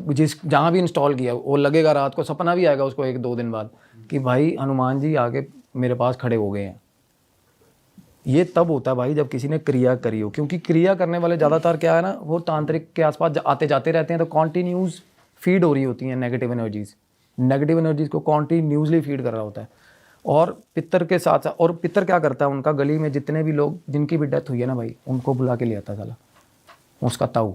जहाँ भी इंस्टॉल किया वो लगेगा, रात को सपना भी आएगा उसको 1-2 दिन बाद कि भाई हनुमान जी आके मेरे पास खड़े हो गए हैं। ये तब होता है भाई जब किसी ने क्रिया करी हो, क्योंकि क्रिया करने वाले ज़्यादातर क्या है ना वो तांत्रिक के आसपास आते जाते रहते हैं, तो कॉन्टीन्यूस फीड हो रही होती हैं नेगेटिव एनर्जीज को कॉन्टीन्यूसली फीड कर रहा होता है। और पितर के साथ साथ, और पितर क्या करता है, उनका गली में जितने भी लोग जिनकी भी डेथ हुई है ना भाई, उनको बुला के ले आता साला उसका ताऊ।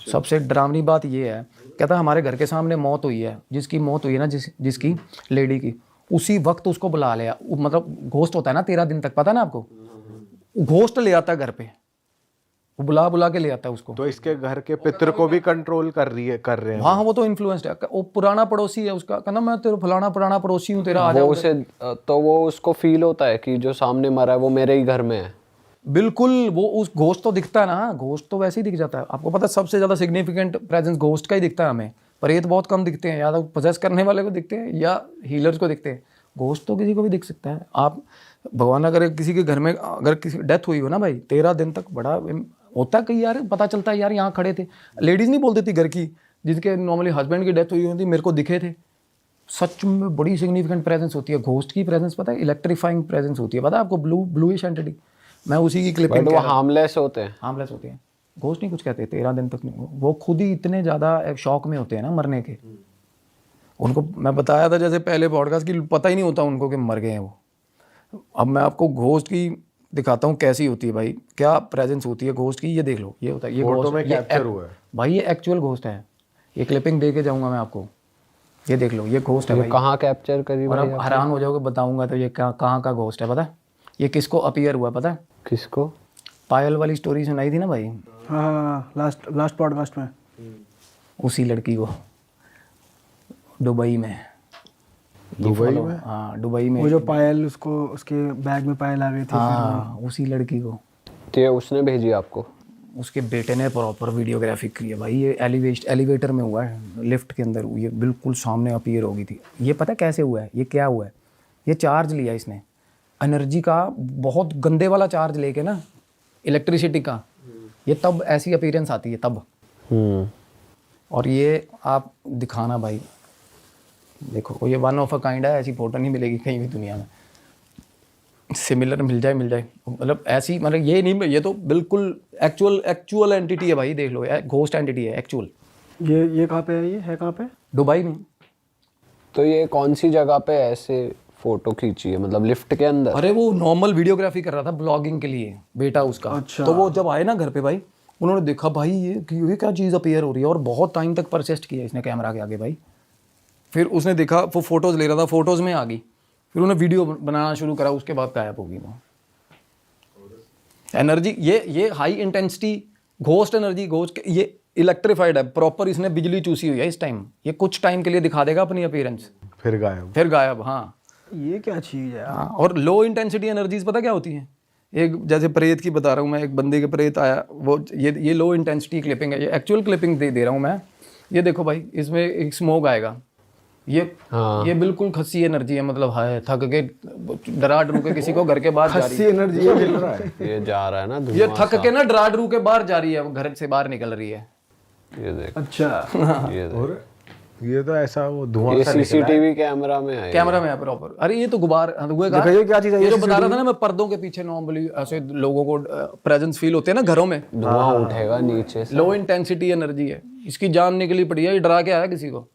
सबसे डरावनी बात ये है, कहता हमारे घर के सामने मौत हुई है, जिसकी मौत हुई है ना जिसकी लेडी की, उसी वक्त उसको बुला लिया। मतलब घोस्ट होता है ना 13 दिन तक, पता है ना आपको, घोस्ट ले आता है घर पे, वो बुला के ले आता है उसको। तो इसके घर के पितर को भी कंट्रोल कर रहे हैं। हाँ वो तो इन्फ्लुएंस्ड है, वो पुराना पड़ोसी है उसका, कहना मैं तेरा फलाना पुराना पड़ोसी हूँ तेरा, आ जाओ। उसे तो वो उसको फील होता है कि जो सामने मरा है वो मेरे ही घर में है। बिल्कुल, वो उस घोस्ट तो दिखता है ना, घोस्ट तो वैसे ही दिख जाता है। आपको पता है सबसे ज्यादा सिग्निफिकेंट प्रेजेंस घोस्ट का ही दिखता है हमें, प्रेत बहुत कम दिखते हैं, या तो पोजेस करने वाले को दिखते हैं या हीलर्स को दिखते हैं। घोस्ट तो किसी को भी दिख सकता है। आप भगवान अगर किसी के घर में अगर किसी डेथ हुई हो ना भाई 13 दिन तक, बड़ा होता है कई यार, पता चलता है यार यहाँ खड़े थे। लेडीज नहीं बोलती थी घर की जिनके नॉर्मली हस्बैंड की डेथ हुई होती, मेरे को दिखे थे। सच में बड़ी सिग्निफिकेंट प्रेजेंस होती है घोस्ट की। प्रेजेंस पता है इलेक्ट्रीफाइंग प्रेजेंस होती है, पता है आपको, ब्लूइश एंटिटी। मैं उसी की क्लिपिंग, वो हार्मलेस होते हैं। हार्मलेस होते हैं, घोस्ट नहीं कुछ कहते। 13 दिन तक नहीं, वो खुद ही इतने ज़्यादा शौक में होते हैं ना मरने के। उनको मैं बताया था जैसे पहले पॉडकास्ट की, पता ही नहीं होता उनको कि मर गए हैं वो। अब मैं आपको घोस्ट की दिखाता हूँ कैसी होती है भाई, क्या प्रेजेंस होती है घोस्ट की। ये देख लो, ये होता है, ये फोटो घोस्ट में कैप्चर हुआ है भाई, ये एक्चुअल घोस्ट है। ये क्लिपिंग दे के जाऊंगा मैं आपको, ये देख लो, ये घोस्ट है भाई। कहाँ कैप्चर करी और भाई? अब हैरान हो जाओगे बताऊंगा तो, ये कहाँ का घोस्ट है पता है? ये किसको अपीयर हुआ पता है? किसको? पायल वाली स्टोरी सुनाई थी ना भाई, हाँ लास्ट पॉडकास्ट में, उसी लड़की को दुबई में। हाँ दुबई में, वो जो पायल उसको उसके बैग में पायल आ गई थी। हाँ उसी लड़की को। तो ये उसने भेजी आपको? उसके बेटे ने प्रॉपर वीडियोग्राफी की है भाई। ये एलिवेटर में हुआ है, लिफ्ट के अंदर, ये बिल्कुल सामने अपीयर हो गई थी। ये पता कैसे हुआ है, ये क्या हुआ है, ये चार्ज लिया इसने एनर्जी का, बहुत गंदे वाला चार्ज लेके ना, इलेक्ट्रिसिटी का, ये तब ऐसी अपीयरेंस आती है तब। और ये आप दिखाना भाई, देखो ये 1 ऑफ अ काइंड है, ऐसी फोटो नहीं मिलेगी कहीं भी दुनिया में। सिमिलर मिल जाए मतलब ऐसी, मतलब ये नहीं, ये तो बिल्कुल एक्चुअल एंटिटी है भाई, देख लो, घोस्ट एंटिटी है एक्चुअल। ये कहाँ पे है, ये है कहाँ पे? दुबई में। तो ये कौन सी जगह पे ऐसे फोटो खींची है, मतलब लिफ्ट के अंदर? अरे वो नॉर्मल वीडियोग्राफी कर रहा था ब्लॉगिंग के लिए, बेटा उसका। अच्छा। तो वो जब आए ना घर पे भाई, उन्होंने देखा भाई ये क्या चीज़ अपीयर हो रही है, और बहुत टाइम तक परसिस्ट किया इसने कैमरा के आगे भाई। फिर उसने देखा, वो फोटोज़ ले रहा था, फोटोज़ में आ गई, फिर उन्हें वीडियो बनाना शुरू करा, उसके बाद गायब होगी वो एनर्जी। ये high intensity ghost energy, ghost ये इलेक्ट्रीफाइड है प्रॉपर, इसने बिजली चूसी हुई है इस टाइम। ये कुछ टाइम के लिए दिखा देगा अपनी अपीयरेंस, फिर गायब। हाँ। ये क्या चीज़ है? हाँ, और लो इंटेंसिटी एनर्जीज पता क्या होती हैं? एक जैसे प्रेत की बता रहा हूँ मैं, एक बंदे के प्रेत आया, वो ये लो इंटेंसिटी क्लिपिंग है, ये एक्चुअल क्लिपिंग दे रहा हूँ मैं। ये देखो भाई, इसमें एक स्मोक आएगा, ये बिल्कुल खस्सी एनर्जी है, मतलब है थक के डरा डरू के किसी को घर के बाहर जा रही है, एनर्जी मिल रहा है। ये जा रहा है ना ये धुआं थक के ना डरा डरू के बाहर जा रही है, वो घर से बाहर निकल रही है। ये देख, अच्छा ये देख। और ये तो ऐसा वो धुआं ये सा निकला है। सीसीटीवी कैमरा में है। कैमरा में है प्रॉपर। अरे ये तो गुबार हुए का, देखो ये क्या चीज़ है, ये जो बता रहा था ना मैं, पर्दों के पीछे नॉर्मली ऐसे लोगों को प्रेजेंस फील होते हैं ना घरों में, धुआं उठेगा नीचे से। लो इंटेंसिटी एनर्जी है, इसकी जान निकली पड़ी है, ये डरा के आया किसी को।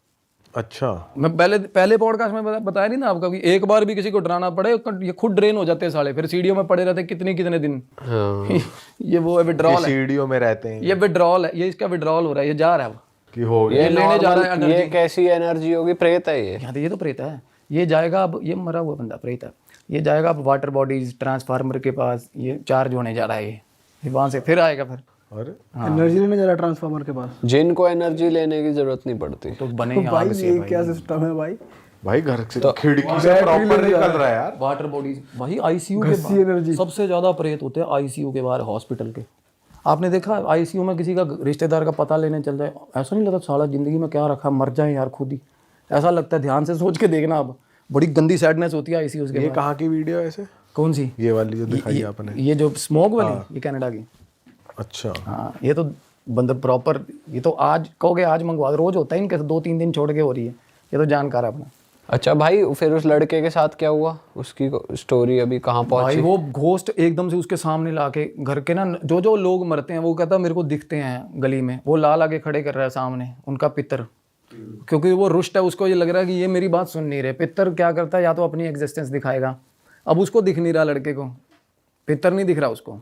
अच्छा, मैं पहले पॉडकास्ट में बताया नहीं ना आपका कि एक बार भी किसी को डराना पड़े, ये खुद ड्रेन हो जाते हैं साले, फिर सीढ़ियों में पड़े रहते कितने दिन। हाँ। ये वो है, विड्रॉल है, सीढ़ियों में रहते हैं ये विड्रॉल है, ये इसका विड्रॉल हो रहा है, ये जा रहा है अब। कि हो ये लेने जा रहा है नॉर्मल, ये कैसी एनर्जी होगी? प्रेत है ये। ये तो प्रेत है, ये जाएगा अब, ये मरा हुआ बंदा प्रेत है, ये जाएगा अब वाटर बॉडीज ट्रांसफार्मर के पास, ये चार्ज होने जा रहा है, ये वहां से फिर आएगा फिर। और एनर्जी लेने जा रहा ट्रांसफार्मर के पास। जिनको एनर्जी लेने की जरूरत नहीं पड़ती। तो बने भाई ये क्या सिस्टम है भाई? भाई घर से खिड़की से प्रॉपर निकल रहा है यार। वाटर बॉडीज भाई, आईसीयू के बाहर सबसे ज्यादा प्रेत होते हैं, आईसीयू के बाहर हॉस्पिटल के। आपने देखा आईसीयू में किसी का रिश्तेदार का पता लेने चल जाए, ऐसा नहीं लगता साला जिंदगी में क्या रखा, मर जाए यार खुद ही, ऐसा लगता है। ध्यान से सोच के देखना, अब बड़ी गंदी सैडनेस होती है आईसीयू के। ये कहाँ की वीडियो है ऐसे? कौन सी? ये वाली जो दिखाई आपने? ये जो स्मोक वाली, ये कनाडा की। अच्छा, हाँ, ये तो बंदा प्रॉपर, ये तो आज कहोगे आज मंगवा, रोज होता है इनके, 2-3 दिन छोड़ के हो रही है, ये तो जानकार है अपना। अच्छा भाई, फिर उस लड़के के साथ क्या हुआ? उसकी स्टोरी अभी कहाँ भाई पहुंची? वो घोस्ट एकदम से उसके सामने लाके, घर के ना जो लोग मरते हैं, वो कहता मेरे को दिखते हैं गली में, वो ला लाके खड़े कर रहा है सामने, उनका पितर, क्योंकि वो रुष्ट है, उसको ये लग रहा है कि ये मेरी बात सुन नहीं रहे। पितर क्या करता है, या तो अपनी एग्जिस्टेंस दिखाएगा, अब उसको दिख नहीं रहा लड़के को, पितर नहीं दिख रहा उसको,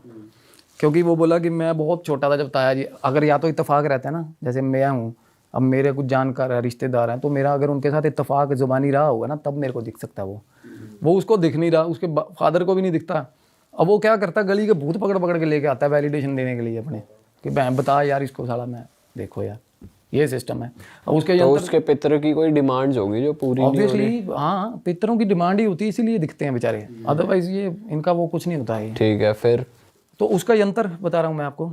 क्योंकि वो बोला कि मैं बहुत छोटा था जब ताया जी, अगर या तो इत्तेफाक रहता है ना, जैसे मैं हूँ, अब मेरे कुछ जानकार है, रिश्तेदार हैं, तो मेरा अगर उनके साथ इत्तेफाक ज़ुबानी रहा होगा ना, तब मेरे को दिख सकता है वो उसको दिख नहीं रहा, उसके फादर को भी नहीं दिखता। अब वो क्या करता है, गली के भूत पकड़ पकड़ के लेके आता है वैलिडेशन देने के लिए अपने, कि बहन बता यार इसको साला, मैं देखो यार ये सिस्टम है। अब उसके तो उसके पितर की कोई डिमांड्स होगी जो पूरी नहीं हो रही? ऑब्वियसली हाँ, पितरों की डिमांड ही होती है, इसीलिए दिखते हैं बेचारे, अदरवाइज ये इनका वो कुछ नहीं होता है। ठीक है, फिर तो उसका यंत्र बता रहा हूँ मैं आपको,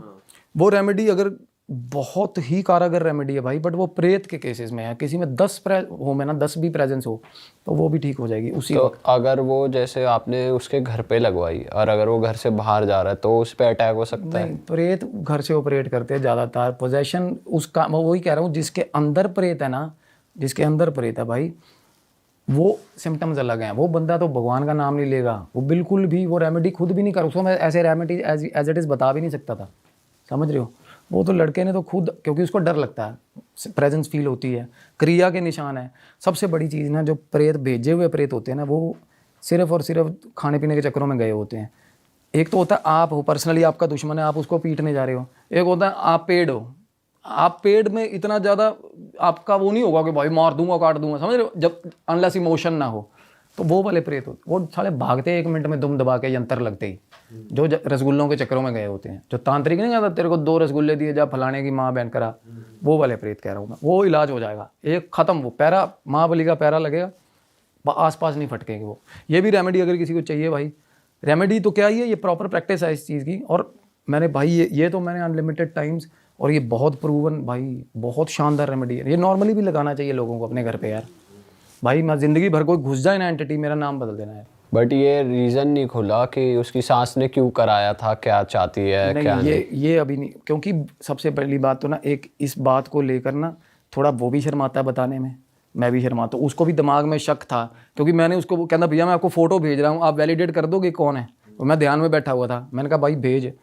वो रेमेडी अगर बहुत ही कारगर रेमेडी है भाई, बट वो प्रेत के केसेस में है, किसी में 10 हो में ना 10 भी प्रेजेंस हो, तो वो भी ठीक हो जाएगी उसी तो वक्त। अगर वो जैसे आपने उसके घर पे लगवाई और अगर वो घर से बाहर जा रहा है तो उस पे अटैक हो सकता है? नहीं, प्रेत घर से ऑपरेट करते हैं ज़्यादातर, पोजेशन उसका, मैं वही कह रहा हूँ, जिसके अंदर प्रेत है ना, जिसके अंदर प्रेत है भाई, वो सिम्टम्स अलग हैं। वो बंदा तो भगवान का नाम नहीं लेगा, वो बिल्कुल भी वो रेमेडी खुद भी नहीं कर, उसको मैं ऐसे रेमेडी एज इट इज़ बता भी नहीं सकता था, समझ रहे हो। वो तो लड़के ने तो खुद, क्योंकि उसको डर लगता है, प्रेजेंस फील होती है, क्रिया के निशान है। सबसे बड़ी चीज़ ना, जो प्रेत भेजे हुए प्रेत होते हैं ना, वो सिर्फ और सिर्फ खाने पीने के चक्करों में गए होते हैं। एक तो होता है आप हो, पर्सनली आपका दुश्मन है, आप उसको पीटने जा रहे हो। एक होता है आप पेड हो, आप पेड में इतना ज़्यादा आपका वो नहीं होगा कि भाई मार दूंगा काट दूंगा, समझ रहे हो, जब अनलेस इमोशन ना हो, तो वो वाले प्रेत होते, वो साले भागते 1 मिनट में दुम दबा के यंत्र लगते ही, जो रसगुल्लों के चक्करों में गए होते हैं। जो तांत्रिक नहीं कहता तेरे को 2 रसगुल्ले दिए जा फलाने की माँ बहन करा, वो वाले प्रेत कह रहा हूँ मैं, वो इलाज हो जाएगा, एक ख़त्म, वो पैरा महाबली का पैरा लगेगा, आसपास नहीं फटकेंगे वो। ये भी रेमेडी अगर किसी को चाहिए भाई, रेमेडी तो क्या ही है, ये प्रॉपर प्रैक्टिस है इस चीज़ की। और मैंने भाई ये तो मैंने अनलिमिटेड टाइम्स, और ये बहुत प्रूवन भाई, बहुत शानदार रेमेडी है। ये नॉर्मली भी लगाना चाहिए लोगों को अपने घर पे यार। भाई मैं ज़िंदगी भर कोई घुस जाए ना एंटिटी, मेरा नाम बदल देना है। बट ये रीज़न नहीं खुला कि उसकी सास ने क्यों कराया था, क्या चाहती है क्या नहीं? ये अभी नहीं, क्योंकि सबसे पहली बात तो ना, एक इस बात को लेकर ना थोड़ा वो भी शर्माता है बताने में, मैं भी शर्माता हूँ। उसको भी दिमाग में शक था, क्योंकि मैंने उसको कहना भैया मैं आपको फ़ोटो भेज रहा हूँ, आप वैलिडेट कर दोगे कौन है। तो मैं ध्यान में बैठा हुआ था, मैंने कहा भाई भेज।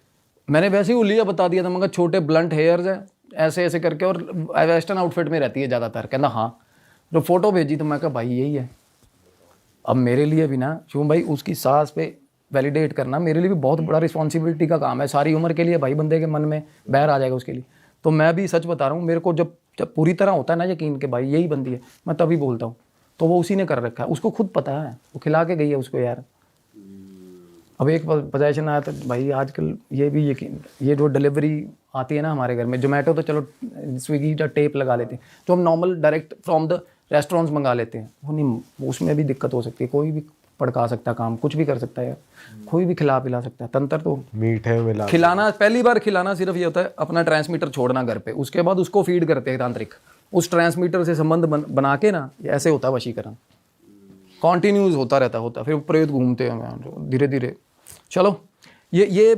मैंने वैसे ही उलिया बता दिया था, मैं कहा छोटे ब्लंट हेयर्स है ऐसे ऐसे करके, और वेस्टर्न आउटफिट में रहती है ज़्यादातर। कहना हाँ, जो फ़ोटो भेजी तो मैं कहा भाई यही है। अब मेरे लिए भी ना, क्यों भाई उसकी सास पे वैलिडेट करना मेरे लिए भी बहुत बड़ा रिस्पॉन्सिबिलिटी का काम है, सारी उम्र के लिए भाई बंदे के मन में बैर आ जाएगा उसके लिए। तो मैं भी सच बता रहा हूँ, मेरे को जब पूरी तरह होता है ना यकीन के भाई यही बंदी है, मैं तभी बोलता हूँ। तो वो उसी ने कर रखा है, उसको खुद पता है, वो खिला के गई है उसको यार। अब एक पोजेशन आया तो भाई आजकल ये भी यकीन, ये जो डिलीवरी आती है ना हमारे घर में, जोमेटो तो चलो स्विगी का टेप लगा लेते हैं, जो हम normal direct from the restaurants मंगा लेते हैं, वो नहीं, उसमें भी दिक्कत हो सकती है। कोई भी पड़का सकता है काम, कुछ भी कर सकता है यार, कोई भी खिला पिला सकता है। तंत्र तो मीठे मिला खिलाना, पहली बार खिलाना सिर्फ ये होता है अपना ट्रांसमीटर छोड़ना घर पे, उसके बाद उसको फीड करते हैं तांत्रिक, उस ट्रांसमीटर से संबंध बना के ना, ऐसे होता है वशीकरण, कॉन्टिन्यूज होता रहता फिर प्रेत घूमते हैं धीरे धीरे। चलो ये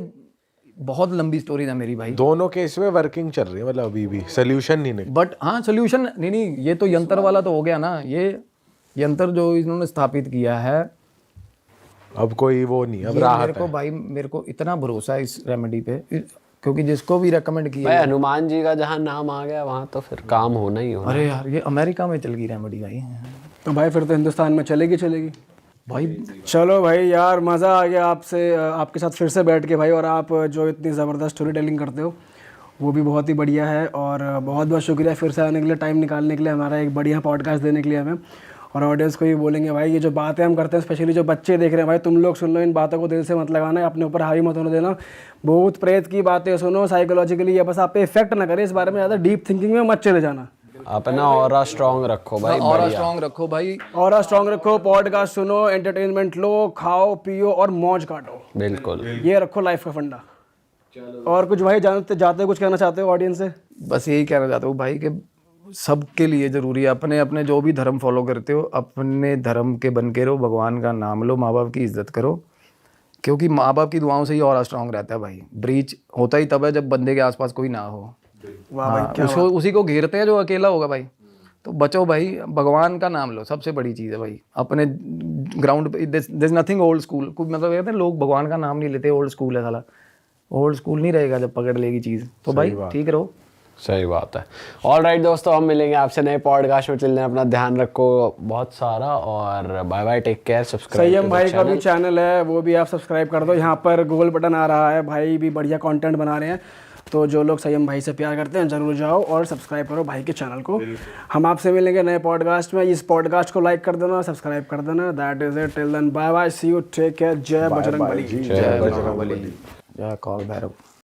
बहुत लंबी स्टोरी है मेरी भाई, दोनों केस में वर्किंग चल रही है, मतलब अभी भी सोल्यूशन नहीं निकला। बट हाँ सोल्यूशन नहीं, ये तो यंत्र वाला तो हो गया ना, ये यंत्र जो इन्होंने स्थापित किया है, अब कोई वो नहीं, अब ये राहत मेरे को भाई, मेरे को इतना भरोसा है इस रेमेडी पे, क्योंकि जिसको भी रेकमेंड भाई किया, हनुमान जी का जहाँ नाम आ गया वहाँ तो फिर काम होना ही होना। अरे यार ये अमेरिका में चल गई रेमेडी भाई, तो भाई फिर तो हिंदुस्तान में चलेगी भाई चलो भाई यार, मज़ा आ गया आपसे, आपके साथ फिर से बैठ के भाई, और आप जो इतनी ज़बरदस्त स्टोरी टेलिंग करते हो वो भी बहुत ही बढ़िया है। और बहुत बहुत शुक्रिया फिर से आने के लिए, टाइम निकालने के लिए, हमारा एक बढ़िया पॉडकास्ट देने के लिए हमें। और ऑडियंस को भी बोलेंगे भाई, ये जो बातें हम करते हैं, स्पेशली जो बच्चे देख रहे हैं भाई, तुम लोग सुन लो, इन बातों को दिल से मत लगाना है, अपने ऊपर हावी मत होने देना, भूत प्रेत की बातें सुनो साइकोलॉजिकली, ये बस आप पे इफेक्ट ना करे, इस बारे में ज़्यादा डीप थिंकिंग में मत चले जाना। अपना ऑरा स्ट्रांग रखो भाई, और स्ट्रांग रखो भाई, और स्ट्रांग रखो, पॉडकास्ट सुनो, एंटरटेनमेंट लो, खाओ पियो और मौज काटो, बिल्कुल ये रखो लाइफ का फंडा। और कुछ भाई जानते जाते कुछ कहना चाहते हो ऑडियंस से? बस यही कहना चाहता हूँ भाई कि सबके लिए ज़रूरी है, अपने अपने जो भी धर्म फॉलो करते हो, अपने धर्म के बन के रहो, भगवान का नाम लो, माँ बाप की इज्जत करो, क्योंकि माँ बाप की दुआओं से ही और स्ट्रांग रहता है भाई। ब्रीच होता ही तब है जब बंदे के आसपास कोई ना हो, उसको उसी को घेरते हैं जो अकेला होगा भाई। तो बचो भाई, भगवान का नाम लो, सबसे बड़ी चीज़ है भाई। अपने ग्राउंड पे there is nothing old school, मतलब कहते हैं लोग भगवान का नाम नहीं लेते, ओल्ड स्कूल है साला, ओल्ड स्कूल नहीं रहेगा जब पकड़ लेगी चीज़। तो भाई ठीक रहो। सही बात है। ऑल राइट दोस्तों, हम मिलेंगे आपसे नए पॉडकास्ट में, चलने अपना ध्यान रखो बहुत सारा, और bye bye, take care, subscribe. Sanyam भाई का भी चैनल है, वो भी आप सब्सक्राइब कर दो, यहाँ पर गूगल बटन आ रहा है, भाई भी बढ़िया कंटेंट बना रहे हैं, तो जो लोग संयम भाई से प्यार करते हैं जरूर जाओ और सब्सक्राइब करो भाई के चैनल को। हम आपसे मिलेंगे नए पॉडकास्ट में, इस पॉडकास्ट को लाइक कर देना, सब्सक्राइब कर देना। That is it, till then bye bye, see you, take care, जय बजरंग बली। जय बजरंग बली, जय काल भैरव।